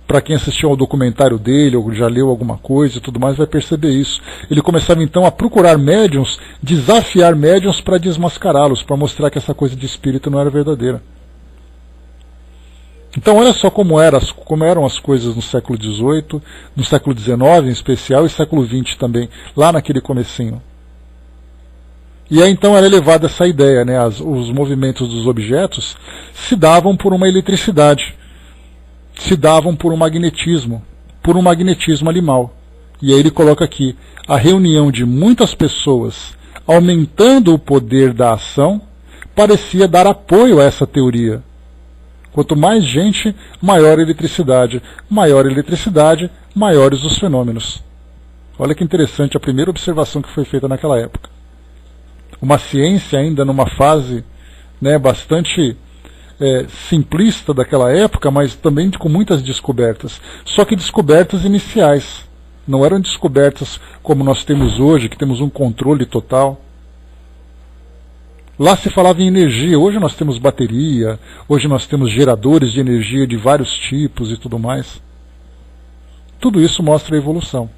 Para quem assistiu ao documentário dele, ou já leu alguma coisa e tudo mais, vai perceber isso. Ele começava então a procurar médiuns, desafiar médiuns para desmascará-los, para mostrar que essa coisa de espírito não era verdadeira. Então olha só como eram as coisas no século XVIII, no século XIX em especial, e século XX também, lá naquele comecinho. E aí então era elevada essa ideia, né? Os movimentos dos objetos se davam por uma eletricidade, se davam por um magnetismo animal. E aí ele coloca aqui: a reunião de muitas pessoas, aumentando o poder da ação, parecia dar apoio a essa teoria. Quanto mais gente, maior a eletricidade. Maior a eletricidade, maiores os fenômenos. Olha que interessante a primeira observação que foi feita naquela época. Uma ciência ainda numa fase, né, bastante simplista daquela época, mas também com muitas descobertas. Só que descobertas iniciais. Não eram descobertas como nós temos hoje, que temos um controle total. Lá se falava em energia, hoje nós temos bateria, hoje nós temos geradores de energia de vários tipos e tudo mais. Tudo isso mostra a evolução.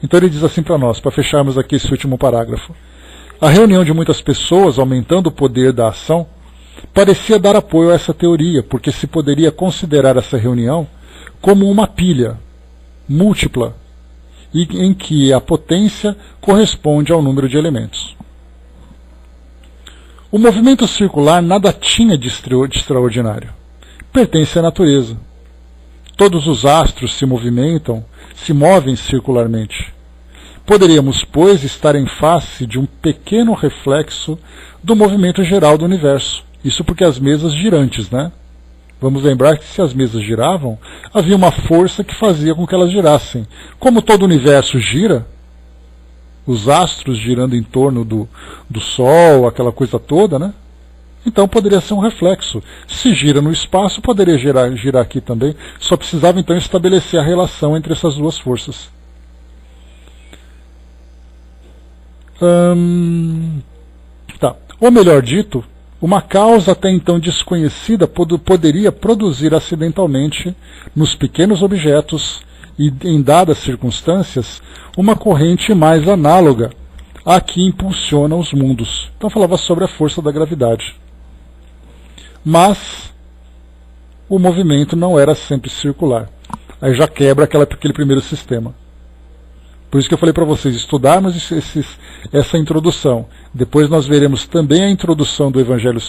Então ele diz assim para nós, para fecharmos aqui esse último parágrafo. A reunião de muitas pessoas, aumentando o poder da ação, parecia dar apoio a essa teoria, porque se poderia considerar essa reunião como uma pilha múltipla, em que a potência corresponde ao número de elementos. O movimento circular nada tinha de extraordinário. Pertence à natureza. Todos os astros se movem circularmente. Poderíamos, pois, estar em face de um pequeno reflexo do movimento geral do universo. Isso porque as mesas girantes, né? Vamos lembrar que se as mesas giravam, havia uma força que fazia com que elas girassem. Como todo o universo gira, os astros girando em torno do Sol, aquela coisa toda, né? Então poderia ser um reflexo. Se gira no espaço, poderia girar aqui também. Só precisava então estabelecer a relação entre essas duas forças. Ou melhor dito, uma causa até então desconhecida poderia produzir acidentalmente, nos pequenos objetos e em dadas circunstâncias, uma corrente mais análoga à que impulsiona os mundos. Então falava sobre a força da gravidade. Mas o movimento não era sempre circular. Aí já quebra aquele primeiro sistema. Por isso que eu falei para vocês estudarmos essa introdução. Depois nós veremos também a introdução do Evangelho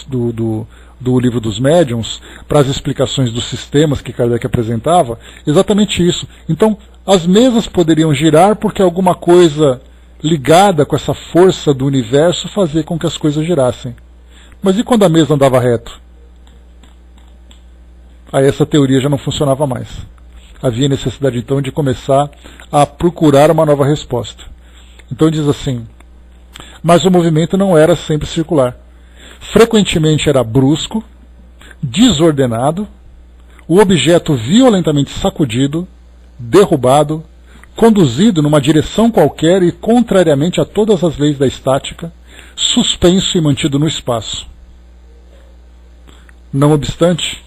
do Livro dos Médiuns, para as explicações dos sistemas que Kardec apresentava, exatamente isso. Então, as mesas poderiam girar porque alguma coisa ligada com essa força do universo fazia com que as coisas girassem. Mas e quando a mesa andava reto? Aí essa teoria já não funcionava mais. Havia necessidade então de começar a procurar uma nova resposta. Então diz assim: mas o movimento não era sempre circular. Frequentemente era brusco, desordenado, o objeto violentamente sacudido, derrubado, conduzido numa direção qualquer e contrariamente a todas as leis da estática, suspenso e mantido no espaço. Não obstante,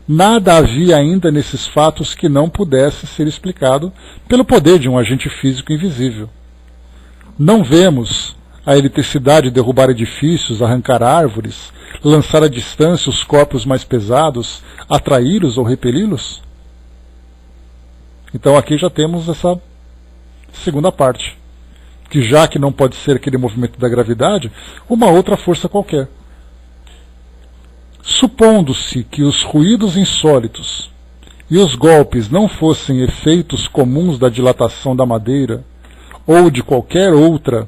nada havia ainda nesses fatos que não pudesse ser explicado pelo poder de um agente físico invisível. Não vemos a eletricidade derrubar edifícios, arrancar árvores, lançar à distância os corpos mais pesados, atraí-los ou repeli-los? Então aqui já temos essa segunda parte, que já que não pode ser aquele movimento da gravidade, uma outra força qualquer. Supondo-se que os ruídos insólitos e os golpes não fossem efeitos comuns da dilatação da madeira ou de qualquer outra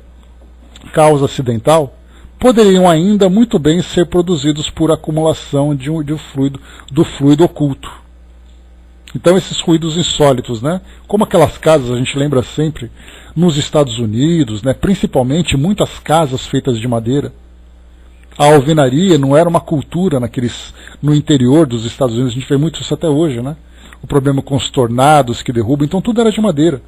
causa acidental, poderiam ainda muito bem ser produzidos por acumulação do fluido oculto. Então esses ruídos insólitos, né? Como aquelas casas, a gente lembra sempre, nos Estados Unidos, né? Principalmente muitas casas feitas de madeira. A alvenaria não era uma cultura no interior dos Estados Unidos, a gente vê muito isso até hoje, né? O problema com os tornados que derrubam, então tudo era de madeira.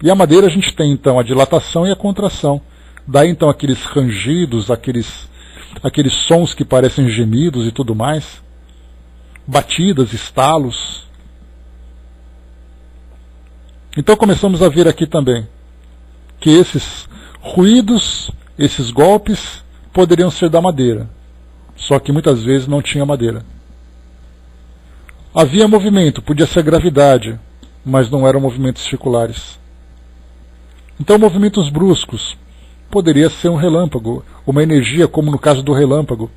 E a madeira a gente tem então a dilatação e a contração. Daí então aqueles rangidos, aqueles sons que parecem gemidos e tudo mais, batidas, estalos. Então começamos a ver aqui também que esses ruídos, esses golpes, poderiam ser da madeira, só que muitas vezes não tinha madeira. Havia movimento, podia ser gravidade, mas não eram movimentos circulares. Então movimentos bruscos, poderia ser um relâmpago, uma energia como no caso do relâmpago,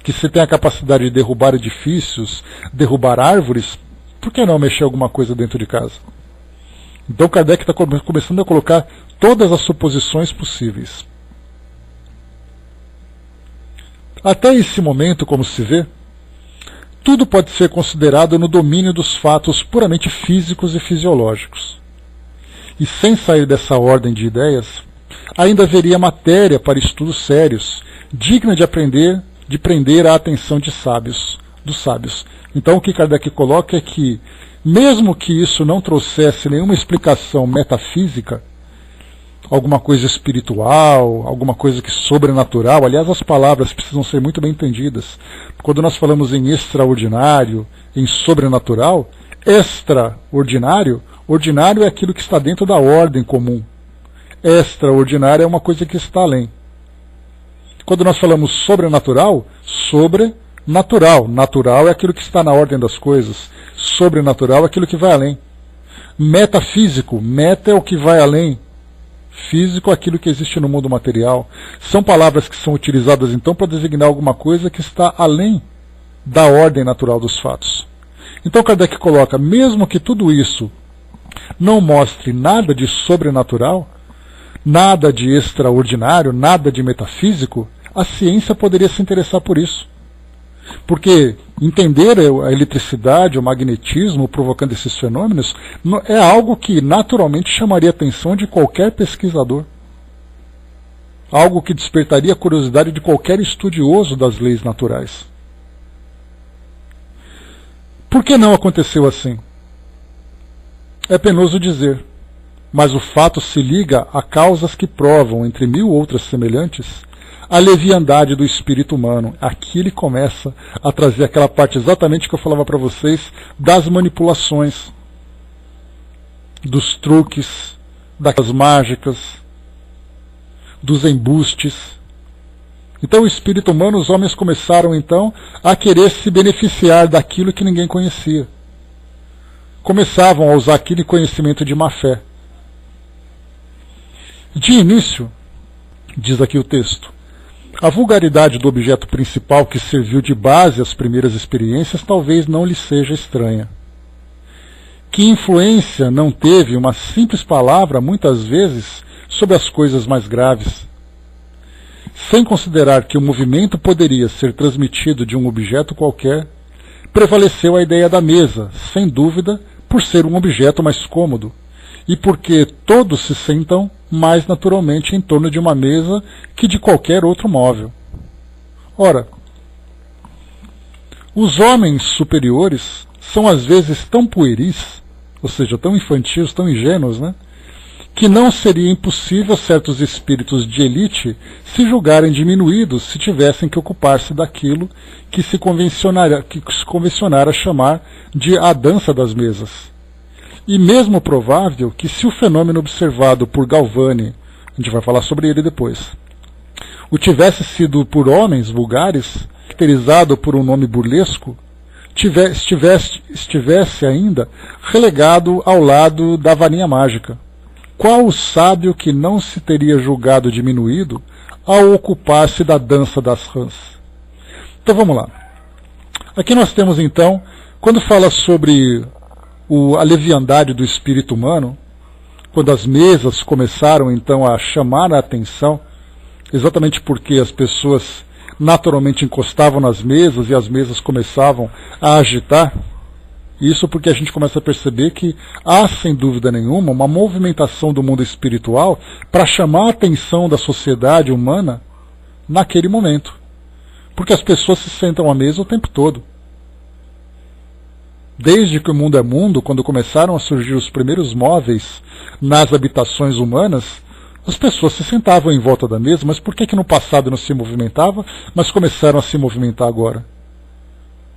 que se tem a capacidade de derrubar edifícios, derrubar árvores, por que não mexer alguma coisa dentro de casa? Então Kardec está começando a colocar todas as suposições possíveis. Até esse momento, como se vê, tudo pode ser considerado no domínio dos fatos puramente físicos e fisiológicos. E sem sair dessa ordem de ideias, ainda haveria matéria para estudos sérios, digna de prender a atenção dos sábios. Então o que Kardec coloca é que, mesmo que isso não trouxesse nenhuma explicação metafísica, alguma coisa espiritual, alguma coisa que sobrenatural, aliás, as palavras precisam ser muito bem entendidas. Quando nós falamos em extraordinário, em sobrenatural, extraordinário, ordinário é aquilo que está dentro da ordem comum. Extraordinário é uma coisa que está além. Quando nós falamos sobrenatural, sobrenatural. Natural é aquilo que está na ordem das coisas. Sobrenatural é aquilo que vai além. Metafísico, meta é o que vai além. Físico é aquilo que existe no mundo material. São palavras que são utilizadas então para designar alguma coisa que está além da ordem natural dos fatos. Então Kardec coloca, mesmo que tudo isso não mostre nada de sobrenatural, nada de extraordinário, nada de metafísico, a ciência poderia se interessar por isso. Porque entender a eletricidade, o magnetismo provocando esses fenômenos é algo que naturalmente chamaria a atenção de qualquer pesquisador. Algo que despertaria a curiosidade de qualquer estudioso das leis naturais. Por que não aconteceu assim? É penoso dizer, mas o fato se liga a causas que provam, entre mil outras semelhantes, a leviandade do espírito humano. Aqui ele começa a trazer aquela parte exatamente que eu falava para vocês das manipulações, dos truques, das mágicas, dos embustes. Então o espírito humano, os homens começaram então a querer se beneficiar daquilo que ninguém conhecia. Começavam a usar aquele conhecimento de má fé. De início, diz aqui o texto, a vulgaridade do objeto principal que serviu de base às primeiras experiências talvez não lhe seja estranha. Que influência não teve uma simples palavra, muitas vezes, sobre as coisas mais graves? Sem considerar que o movimento poderia ser transmitido de um objeto qualquer, prevaleceu a ideia da mesa, sem dúvida, por ser um objeto mais cômodo, e porque todos se sentam mais naturalmente em torno de uma mesa que de qualquer outro móvel. Ora, os homens superiores são às vezes tão pueris, ou seja, tão infantis, tão ingênuos, que não seria impossível certos espíritos de elite se julgarem diminuídos se tivessem que ocupar-se daquilo que se convencionara a chamar de a dança das mesas. E mesmo provável que se o fenômeno observado por Galvani, a gente vai falar sobre ele depois, o tivesse sido por homens vulgares, caracterizado por um nome burlesco, estivesse ainda relegado ao lado da varinha mágica. Qual o sábio que não se teria julgado diminuído ao ocupar-se da dança das rãs? Então vamos lá. Aqui nós temos então, quando fala sobre a leviandade do espírito humano, quando as mesas começaram então a chamar a atenção, exatamente porque as pessoas naturalmente encostavam nas mesas e as mesas começavam a agitar, isso porque a gente começa a perceber que há, sem dúvida nenhuma, uma movimentação do mundo espiritual para chamar a atenção da sociedade humana naquele momento. Porque as pessoas se sentam à mesa o tempo todo. Desde que o mundo é mundo, quando começaram a surgir os primeiros móveis nas habitações humanas, as pessoas se sentavam em volta da mesa, mas por que no passado não se movimentava, mas começaram a se movimentar agora?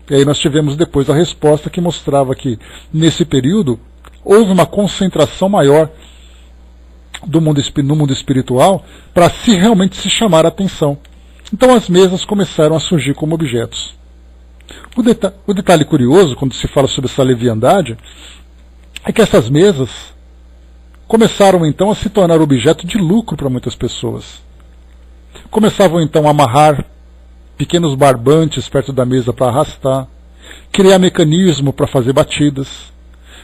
E aí nós tivemos depois a resposta que mostrava que, nesse período, houve uma concentração maior no mundo espiritual para realmente se chamar a atenção. Então as mesas começaram a surgir como objetos. O detalhe curioso, quando se fala sobre essa leviandade, é que essas mesas começaram então a se tornar objeto de lucro para muitas pessoas. Começavam então a amarrar pequenos barbantes perto da mesa para arrastar, criar mecanismo para fazer batidas.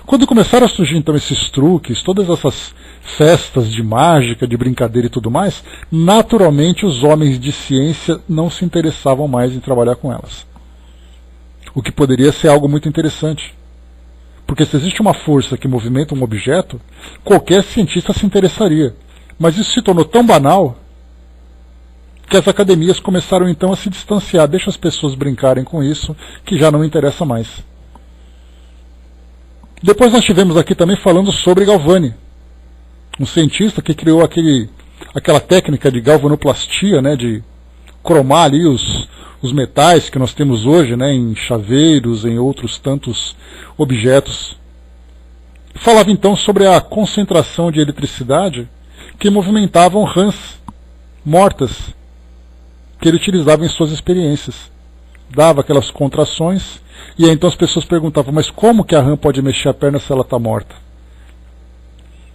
Quando começaram a surgir então esses truques, todas essas festas de mágica, de brincadeira e tudo mais, naturalmente os homens de ciência não se interessavam mais em trabalhar com elas. o que poderia ser algo muito interessante. Porque se existe uma força que movimenta um objeto, qualquer cientista se interessaria. Mas isso se tornou tão banal que as academias começaram então a se distanciar. Deixa as pessoas brincarem com isso, que já não interessa mais. Depois nós tivemos aqui também falando sobre Galvani, um cientista que criou aquela técnica de galvanoplastia, né, de cromar ali os metais que nós temos hoje, né, em chaveiros, em outros tantos objetos. Falava então sobre a concentração de eletricidade que movimentavam rãs mortas, que ele utilizava em suas experiências. Dava aquelas contrações, e aí então as pessoas perguntavam, mas como que a rã pode mexer a perna se ela está morta?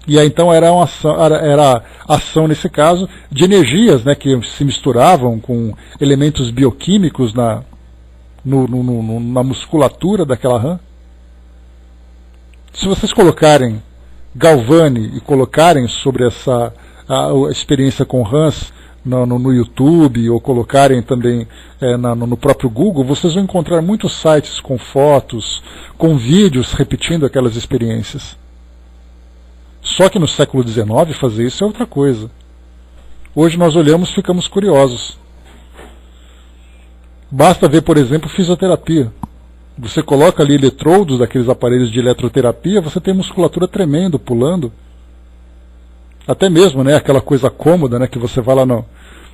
E aí então era ação, nesse caso, de energias, né, que se misturavam com elementos bioquímicos na musculatura daquela rã. Se vocês colocarem Galvani e colocarem sobre a experiência com rãs no YouTube, ou colocarem também no próprio Google, vocês vão encontrar muitos sites com fotos, com vídeos repetindo aquelas experiências. Só que no século XIX fazer isso é outra coisa. Hoje nós olhamos e ficamos curiosos. Basta ver, por exemplo, fisioterapia. Você coloca ali eletrodos daqueles aparelhos de eletroterapia, você tem musculatura tremendo, pulando. Até mesmo, né, aquela coisa cômoda, né, que você vai lá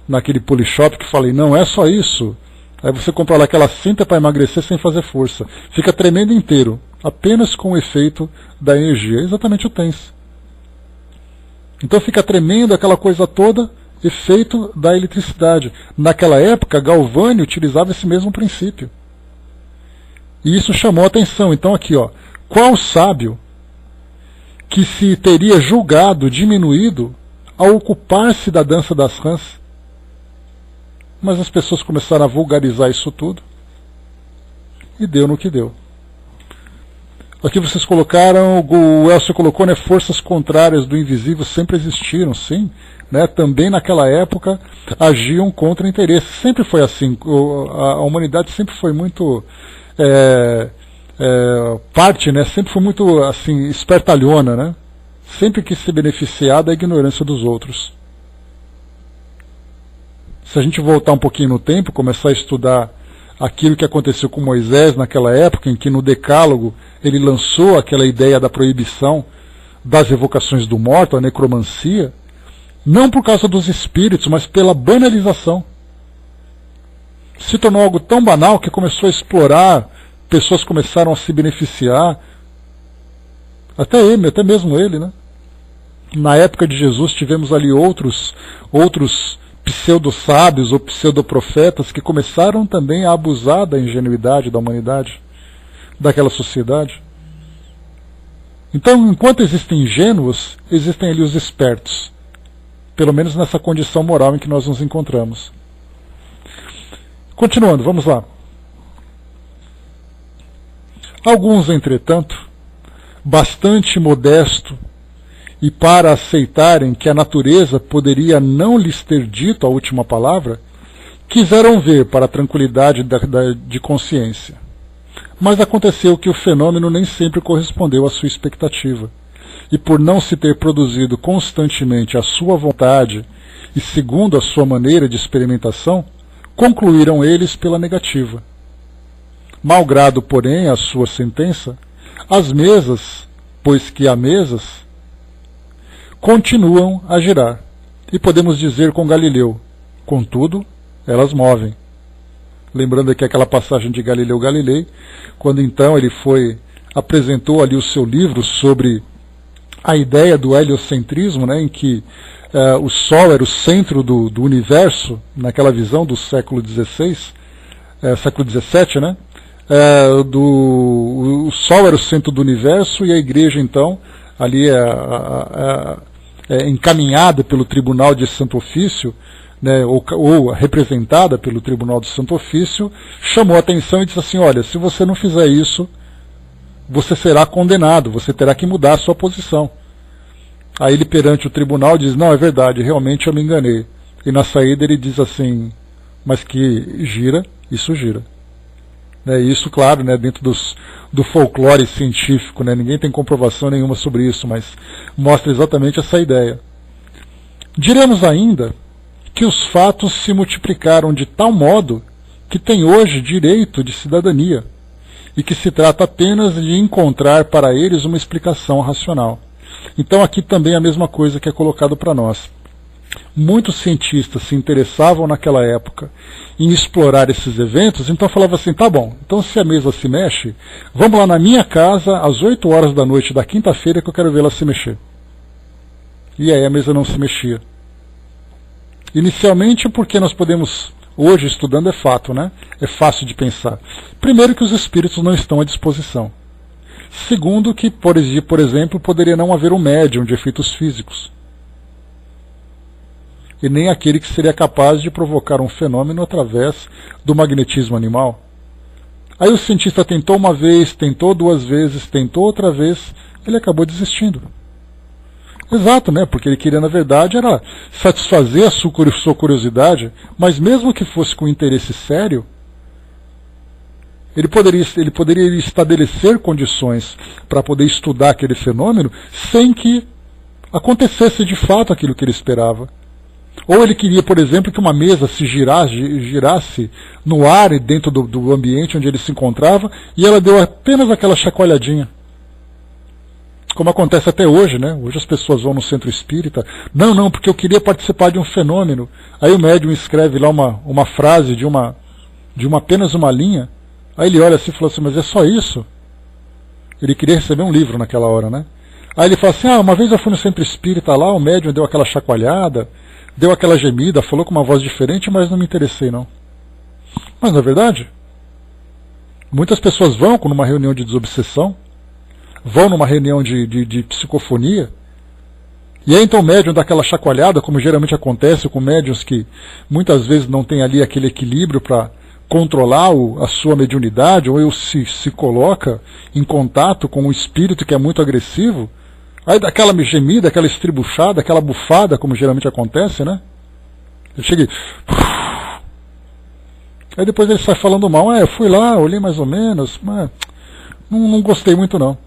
naquele polishop que fala, não é só isso. Aí você compra lá aquela cinta para emagrecer sem fazer força. Fica tremendo inteiro, apenas com o efeito da energia. É exatamente o TENS. Então fica tremendo aquela coisa toda, efeito da eletricidade. Naquela época, Galvani utilizava esse mesmo princípio. E isso chamou a atenção. Então aqui, ó, qual sábio que se teria julgado diminuído ao ocupar-se da dança das rãs? Mas as pessoas começaram a vulgarizar isso tudo, e deu no que deu. Aqui vocês colocaram, o Elcio colocou, né, forças contrárias do invisível sempre existiram, sim, né, também naquela época agiam contra interesse. Sempre foi assim, a humanidade sempre foi muito parte, né, sempre foi muito assim, espertalhona, né, sempre quis se beneficiar da ignorância dos outros. Se a gente voltar um pouquinho no tempo, começar a estudar aquilo que aconteceu com Moisés naquela época, em que no Decálogo ele lançou aquela ideia da proibição das evocações do morto, a necromancia, não por causa dos espíritos, mas pela banalização. Se tornou algo tão banal que começou a explorar, pessoas começaram a se beneficiar, até mesmo ele, né? Na época de Jesus tivemos ali outros pseudo-sábios ou pseudo-profetas que começaram também a abusar da ingenuidade da humanidade, daquela sociedade. Então, enquanto existem ingênuos, existem ali os espertos, pelo menos nessa condição moral em que nós nos encontramos. Continuando, vamos lá. Alguns, entretanto, bastante modesto, e para aceitarem que a natureza poderia não lhes ter dito a última palavra, quiseram ver para a tranquilidade de consciência. Mas aconteceu que o fenômeno nem sempre correspondeu à sua expectativa, e por não se ter produzido constantemente à sua vontade e segundo a sua maneira de experimentação, concluíram eles pela negativa. Malgrado, porém, a sua sentença, as mesas, pois que há mesas, continuam a girar, e podemos dizer com Galileu, contudo, elas movem. Lembrando aqui aquela passagem de Galileu Galilei, quando então ele apresentou ali o seu livro sobre a ideia do heliocentrismo, né, em que o Sol era o centro do universo, naquela visão do século XVI, século XVII, né? O Sol era o centro do universo e a Igreja então ali encaminhada pelo Tribunal de Santo Ofício, né, ou representada pelo Tribunal de Santo Ofício, chamou a atenção e disse assim, olha, se você não fizer isso, você será condenado, você terá que mudar a sua posição. Aí ele perante o tribunal diz, não, é verdade, realmente eu me enganei. E na saída ele diz assim, mas que gira, isso gira. Isso, claro, dentro do folclore científico, ninguém tem comprovação nenhuma sobre isso, mas mostra exatamente essa ideia. Diremos ainda que os fatos se multiplicaram de tal modo que tem hoje direito de cidadania, e que se trata apenas de encontrar para eles uma explicação racional. Então aqui também a mesma coisa que é colocado para nós. Muitos cientistas se interessavam naquela época em explorar esses eventos, então falava assim, tá bom, então se a mesa se mexe, vamos lá na minha casa às 8 horas da noite da quinta-feira que eu quero vê-la se mexer. E aí a mesa não se mexia. Inicialmente porque nós podemos, hoje estudando é fato, é fácil de pensar. Primeiro que os espíritos não estão à disposição. Segundo que, por exemplo, poderia não haver um médium de efeitos físicos. E nem aquele que seria capaz de provocar um fenômeno através do magnetismo animal. Aí o cientista tentou uma vez, tentou duas vezes, tentou outra vez, ele acabou desistindo. Exato, porque ele queria, na verdade, era satisfazer a sua curiosidade, mas mesmo que fosse com interesse sério, ele poderia estabelecer condições para poder estudar aquele fenômeno sem que acontecesse de fato aquilo que ele esperava. Ou ele queria, por exemplo, que uma mesa se girasse no ar e dentro do ambiente onde ele se encontrava, e ela deu apenas aquela chacoalhadinha. Como acontece até hoje, Hoje as pessoas vão no centro espírita, não, porque eu queria participar de um fenômeno. Aí o médium escreve lá uma frase de apenas uma linha, aí ele olha assim e fala assim, mas é só isso? Ele queria receber um livro naquela hora, Aí ele fala assim, uma vez eu fui no centro espírita lá, o médium deu aquela chacoalhada, deu aquela gemida, falou com uma voz diferente, mas não me interessei não. Mas não é verdade? Muitas pessoas vão numa reunião de desobsessão, vão numa reunião de psicofonia, e aí então o médium dá aquela chacoalhada, como geralmente acontece com médiuns que muitas vezes não tem ali aquele equilíbrio para controlar a sua mediunidade, ou se coloca em contato com um espírito que é muito agressivo, aí dá aquela gemida, aquela estribuchada, aquela bufada, como geralmente acontece, Ele chega e... Aí depois ele sai falando mal, eu fui lá, olhei mais ou menos, mas não gostei muito não.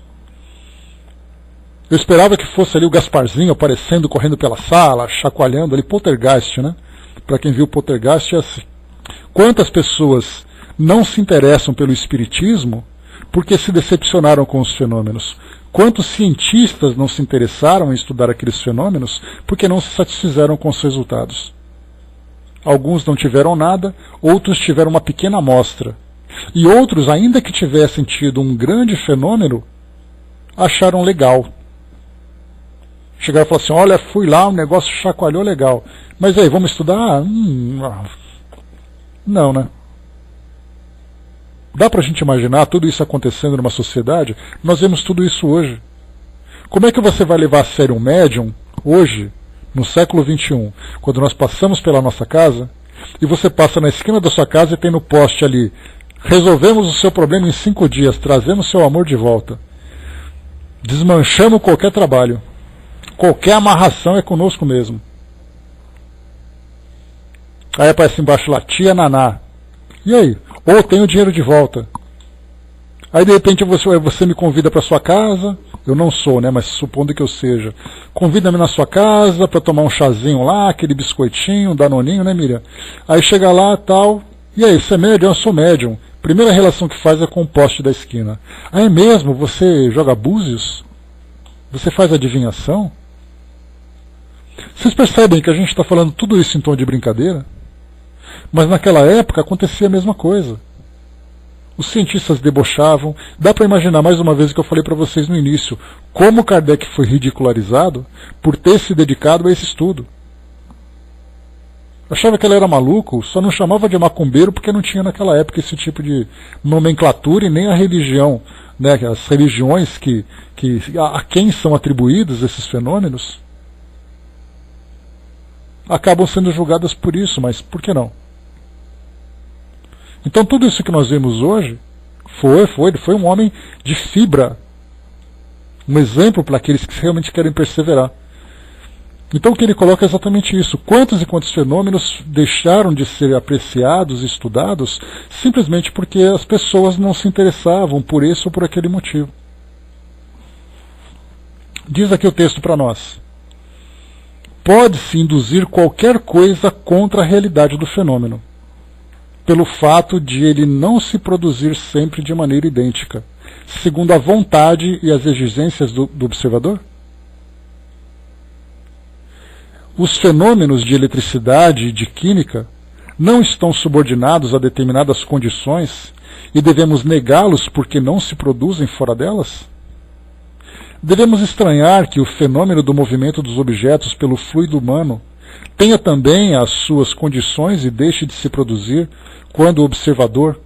Eu esperava que fosse ali o Gasparzinho aparecendo, correndo pela sala, chacoalhando ali, poltergeist, Para quem viu poltergeist é assim. Quantas pessoas não se interessam pelo espiritismo porque se decepcionaram com os fenômenos? Quantos cientistas não se interessaram em estudar aqueles fenômenos porque não se satisfizeram com os resultados? Alguns não tiveram nada, outros tiveram uma pequena amostra. E outros, ainda que tivessem tido um grande fenômeno, acharam legal. Chegaram e falaram assim, olha, fui lá, o negócio chacoalhou legal. Mas aí, vamos estudar? Não, Dá pra gente imaginar tudo isso acontecendo numa sociedade? Nós vemos tudo isso hoje. Como é que você vai levar a sério um médium, hoje, no século XXI, quando nós passamos pela nossa casa, e você passa na esquina da sua casa e tem no poste ali, resolvemos o seu problema em 5 dias, trazemos seu amor de volta. Desmanchamos qualquer trabalho. Qualquer amarração é conosco mesmo. Aí aparece embaixo lá, tia Naná. E aí? Ou tenho o dinheiro de volta. Aí de repente você me convida para sua casa, eu não sou, mas supondo que eu seja. Convida-me na sua casa para tomar um chazinho lá, aquele biscoitinho, um danoninho, Miriam? Aí chega lá tal, e aí, você é médium? Eu sou médium. Primeira relação que faz é com o poste da esquina. Ah, é mesmo? Você joga búzios? Você faz adivinhação? Vocês percebem que a gente está falando tudo isso em tom de brincadeira? Mas naquela época acontecia a mesma coisa. Os cientistas debochavam. Dá para imaginar, mais uma vez, o que eu falei para vocês no início, como Kardec foi ridicularizado por ter se dedicado a esse estudo. Achava que ele era maluco, só não chamava de macumbeiro porque não tinha naquela época esse tipo de nomenclatura e nem a religião, as religiões a quem são atribuídos esses fenômenos acabam sendo julgadas por isso, mas por que não? Então tudo isso que nós vemos hoje ele foi um homem de fibra, um exemplo para aqueles que realmente querem perseverar. Então o que ele coloca é exatamente isso. Quantos e quantos fenômenos deixaram de ser apreciados e estudados simplesmente porque as pessoas não se interessavam por esse ou por aquele motivo. Diz aqui o texto para nós. Pode-se induzir qualquer coisa contra a realidade do fenômeno, pelo fato de ele não se produzir sempre de maneira idêntica, segundo a vontade e as exigências do observador? Os fenômenos de eletricidade e de química não estão subordinados a determinadas condições e devemos negá-los porque não se produzem fora delas? Devemos estranhar que o fenômeno do movimento dos objetos pelo fluido humano tenha também as suas condições e deixe de se produzir quando o observador,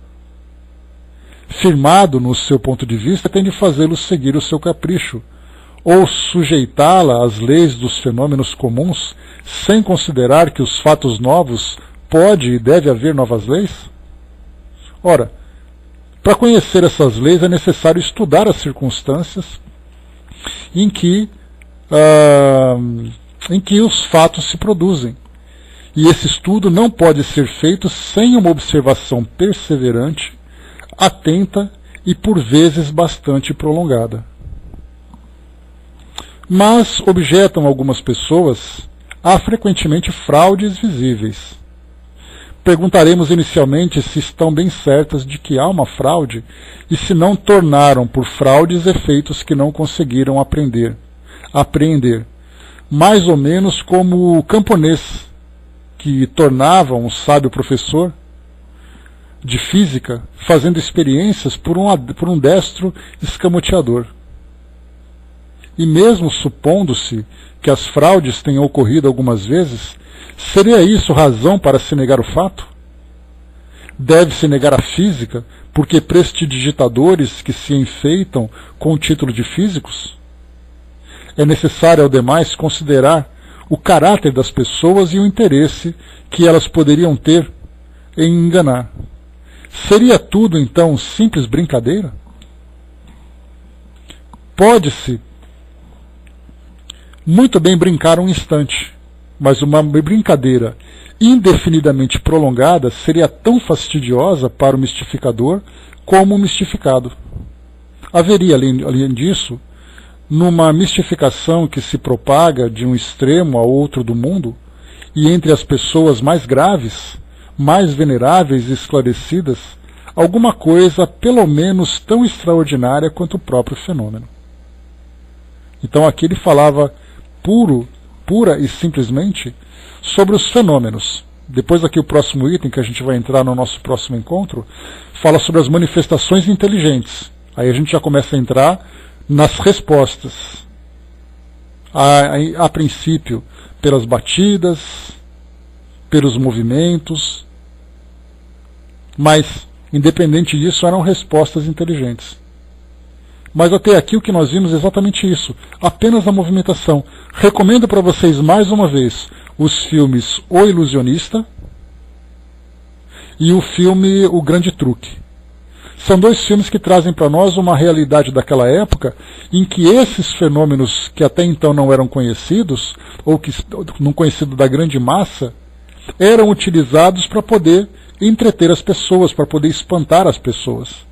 firmado no seu ponto de vista, tem de fazê-lo seguir o seu capricho, ou sujeitá-la às leis dos fenômenos comuns, sem considerar que os fatos novos pode e deve haver novas leis? Ora, para conhecer essas leis é necessário estudar as circunstâncias em que os fatos se produzem. E esse estudo não pode ser feito sem uma observação perseverante, atenta e por vezes bastante prolongada. Mas, objetam algumas pessoas, há frequentemente fraudes visíveis. Perguntaremos inicialmente se estão bem certas de que há uma fraude e se não tornaram por fraudes efeitos que não conseguiram apreender, mais ou menos como o camponês, que tornava um sábio professor de física, fazendo experiências por um destro escamoteador. E mesmo supondo-se que as fraudes tenham ocorrido algumas vezes, seria isso razão para se negar o fato? Deve-se negar a física porque prestidigitadores que se enfeitam com o título de físicos? É necessário, ao demais, considerar o caráter das pessoas e o interesse que elas poderiam ter em enganar. Seria tudo, então, simples brincadeira? Pode-se muito bem brincar um instante, mas uma brincadeira indefinidamente prolongada seria tão fastidiosa para o mistificador como o mistificado. Haveria, além disso, numa mistificação que se propaga de um extremo a outro do mundo, e entre as pessoas mais graves, mais veneráveis e esclarecidas, alguma coisa pelo menos tão extraordinária quanto o próprio fenômeno. Então aqui ele falava pura e simplesmente sobre os fenômenos. Depois aqui o próximo item, que a gente vai entrar no nosso próximo encontro, fala sobre as manifestações inteligentes. Aí a gente já começa a entrar nas respostas. A princípio, pelas batidas, pelos movimentos, mas, independente disso, eram respostas inteligentes. Mas até aqui o que nós vimos é exatamente isso, apenas a movimentação. Recomendo para vocês mais uma vez os filmes O Ilusionista e o filme O Grande Truque. São dois filmes que trazem para nós uma realidade daquela época em que esses fenômenos que até então não eram conhecidos, ou que não conhecidos da grande massa, eram utilizados para poder entreter as pessoas, para poder espantar as pessoas.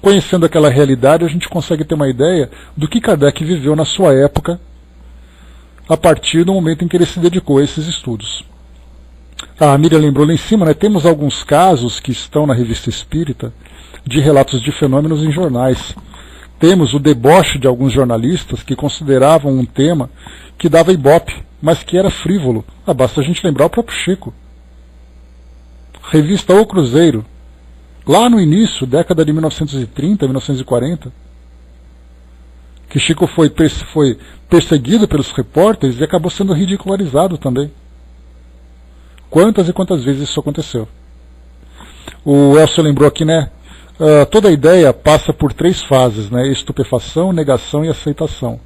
Conhecendo aquela realidade, a gente consegue ter uma ideia do que Kardec viveu na sua época, a partir do momento em que ele se dedicou a esses estudos. A Miriam lembrou lá em cima, né, temos alguns casos que estão na Revista Espírita de relatos de fenômenos em jornais. Temos o deboche de alguns jornalistas que consideravam um tema que dava ibope, mas que era frívolo. Basta a gente lembrar o próprio Chico. Revista O Cruzeiro, lá no início, década de 1930, 1940, que Chico foi perseguido pelos repórteres e acabou sendo ridicularizado também. Quantas e quantas vezes isso aconteceu? O Elcio lembrou aqui, né? Toda a ideia passa por 3 fases, né? Estupefação, negação e aceitação.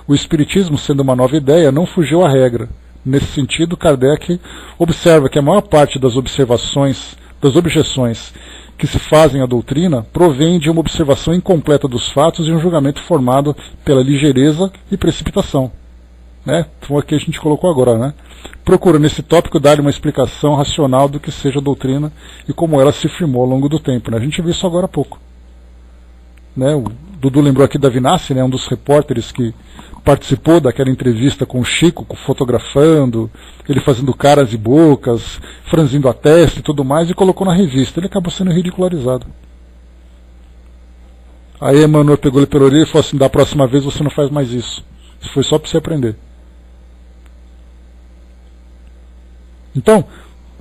O Espiritismo, sendo uma nova ideia, não fugiu à regra. Nesse sentido, Kardec observa que a maior parte das objeções que se fazem à doutrina provém de uma observação incompleta dos fatos e um julgamento formado pela ligeireza e precipitação. né? Foi o que a gente colocou agora, né? Procura nesse tópico dar uma explicação racional do que seja a doutrina e como ela se firmou ao longo do tempo, né? A gente viu isso agora há pouco, né? O Dudu lembrou aqui da Vinassi, né? Um dos repórteres que participou daquela entrevista com o Chico, fotografando, ele fazendo caras e bocas, franzindo a testa e tudo mais, e colocou na revista. Ele acabou sendo ridicularizado. Aí Emmanuel pegou ele pela orelha e falou assim: da próxima vez você não faz mais isso. Isso foi só para você aprender. Então,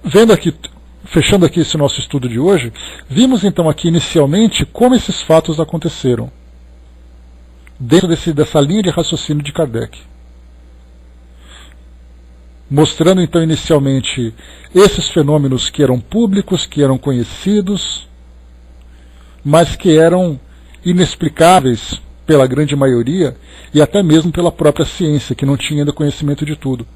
vendo aqui, fechando aqui esse nosso estudo de hoje, vimos então aqui inicialmente como esses fatos aconteceram, dentro dessa linha de raciocínio de Kardec. Mostrando então inicialmente esses fenômenos que eram públicos, que eram conhecidos, mas que eram inexplicáveis pela grande maioria e até mesmo pela própria ciência, que não tinha ainda conhecimento de tudo.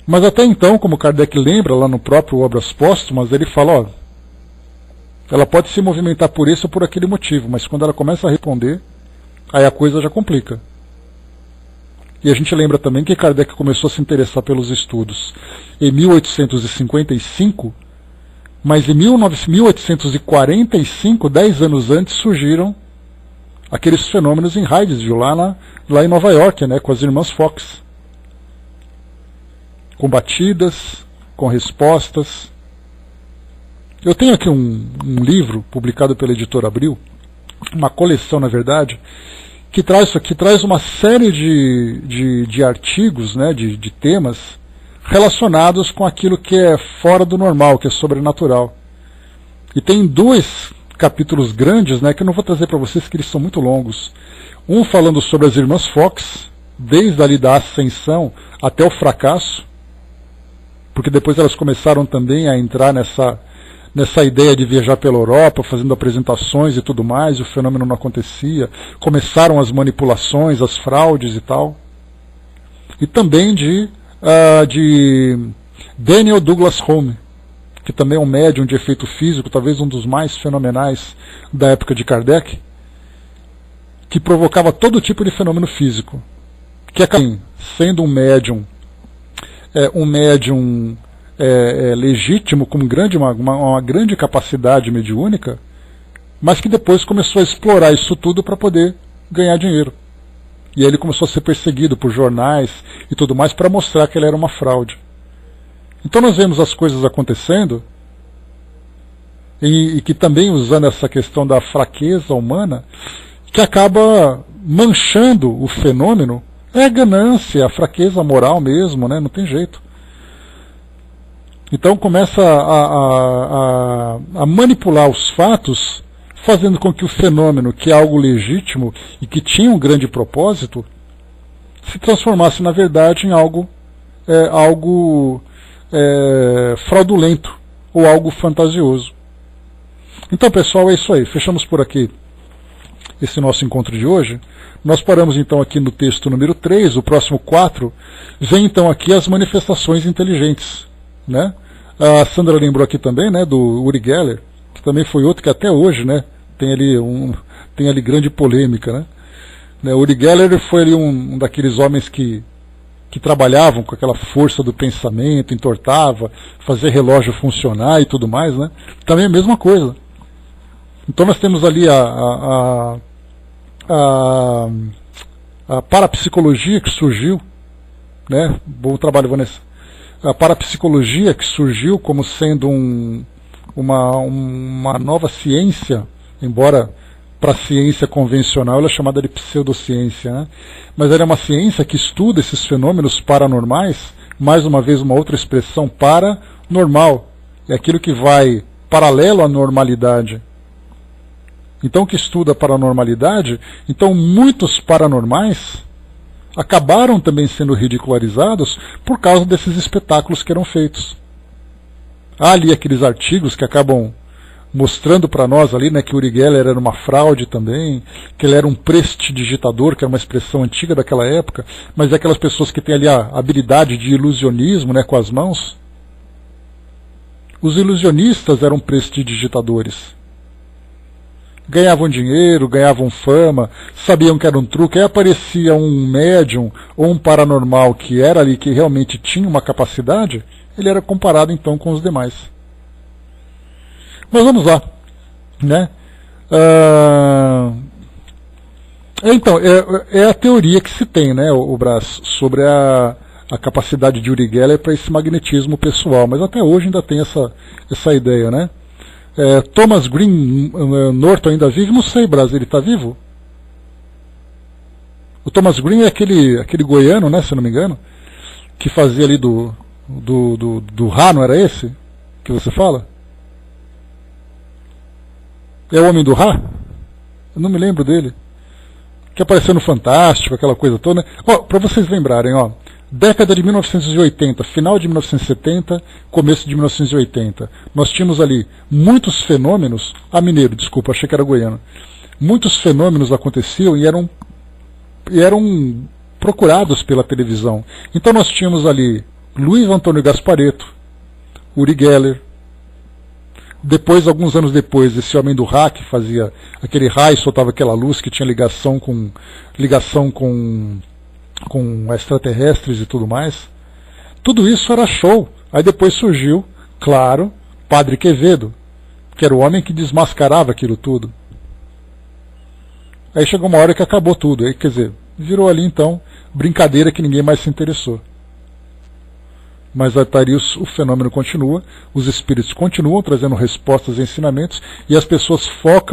Mas até então, como Kardec lembra lá no próprio Obras Póstumas, ele fala, ó, ela pode se movimentar por esse ou por aquele motivo, mas quando ela começa a responder, aí a coisa já complica. E a gente lembra também que Kardec começou a se interessar pelos estudos em 1855, mas em 1845, 10 anos antes, surgiram aqueles fenômenos em Hydesville, lá em Nova York, né, com as irmãs Fox. Com batidas, com respostas. Eu tenho aqui um livro publicado pela editora Abril, uma coleção, na verdade, que traz uma série de artigos, né, de temas relacionados com aquilo que é fora do normal, que é sobrenatural. E tem 2 capítulos grandes, né, que eu não vou trazer para vocês, que eles são muito longos. Um falando sobre as irmãs Fox, desde ali da ascensão até o fracasso, porque depois elas começaram também a entrar nessa ideia de viajar pela Europa, fazendo apresentações e tudo mais, e o fenômeno não acontecia. Começaram as manipulações, as fraudes e tal. E também de Daniel Douglas Home, que também é um médium de efeito físico, talvez um dos mais fenomenais da época de Kardec, que provocava todo tipo de fenômeno físico. Que acaba sendo um médium legítimo, com uma grande capacidade mediúnica, mas que depois começou a explorar isso tudo para poder ganhar dinheiro. E aí ele começou a ser perseguido por jornais e tudo mais para mostrar que ele era uma fraude. Então nós vemos as coisas acontecendo e que também, usando essa questão da fraqueza humana, que acaba manchando o fenômeno. É a ganância, a fraqueza moral mesmo, né? Não tem jeito. Então começa a manipular os fatos, fazendo com que o fenômeno, que é algo legítimo e que tinha um grande propósito, se transformasse na verdade em algo fraudulento ou algo fantasioso. Então, pessoal, é isso aí. Fechamos por aqui esse nosso encontro de hoje. Nós paramos então aqui no texto número 3, o próximo 4, vem então aqui as manifestações inteligentes, né? A Sandra lembrou aqui também, né, do Uri Geller, que também foi outro que até hoje, né, tem ali grande polêmica, né? O Uri Geller foi ali um daqueles homens que trabalhavam com aquela força do pensamento, entortava, fazia relógio funcionar e tudo mais, né? Também a mesma coisa. Então nós temos ali a parapsicologia que surgiu, né? Bom trabalho, Vanessa. A parapsicologia que surgiu como sendo uma nova ciência, embora para a ciência convencional ela é chamada de pseudociência, né? Mas ela é uma ciência que estuda esses fenômenos paranormais, mais uma vez uma outra expressão, paranormal, é aquilo que vai paralelo à normalidade. Então, que estuda a paranormalidade, então muitos paranormais acabaram também sendo ridicularizados por causa desses espetáculos que eram feitos. Há ali aqueles artigos que acabam mostrando para nós ali, né, que Uri Geller era uma fraude também, que ele era um prestidigitador, que era uma expressão antiga daquela época, mas é aquelas pessoas que têm ali a habilidade de ilusionismo, né, com as mãos. Os ilusionistas eram prestidigitadores. Ganhavam dinheiro, ganhavam fama, sabiam que era um truque, aí aparecia um médium ou um paranormal que era ali, que realmente tinha uma capacidade, ele era comparado então com os demais. Mas vamos lá, né? Então, é a teoria que se tem, né, o Brás, sobre a capacidade de Uri Geller para esse magnetismo pessoal, mas até hoje ainda tem essa ideia, né? Thomas Green Norton ainda vive? Não sei, Brás, ele está vivo? O Thomas Green é aquele goiano, né, se eu não me engano, que fazia ali do Ra, não era esse que você fala? É o Homem do Ra? Eu não me lembro dele. Que apareceu no Fantástico, aquela coisa toda, né? Para vocês lembrarem, década de 1980, final de 1970, começo de 1980. Nós tínhamos ali muitos fenômenos, mineiro, desculpa, achei que era goiano. Muitos fenômenos aconteciam e eram procurados pela televisão. Então nós tínhamos ali Luiz Antônio Gasparetto, Uri Geller. Depois, alguns anos depois, esse Homem do Ra, que fazia aquele raio, soltava aquela luz que tinha ligação com extraterrestres e tudo mais. Tudo isso era show. Aí depois surgiu, claro, Padre Quevedo, que era o homem que desmascarava aquilo tudo. Aí chegou uma hora que acabou tudo. Aí, quer dizer, virou ali então brincadeira que ninguém mais se interessou. Mas o fenômeno continua, os espíritos continuam trazendo respostas e ensinamentos, e as pessoas focam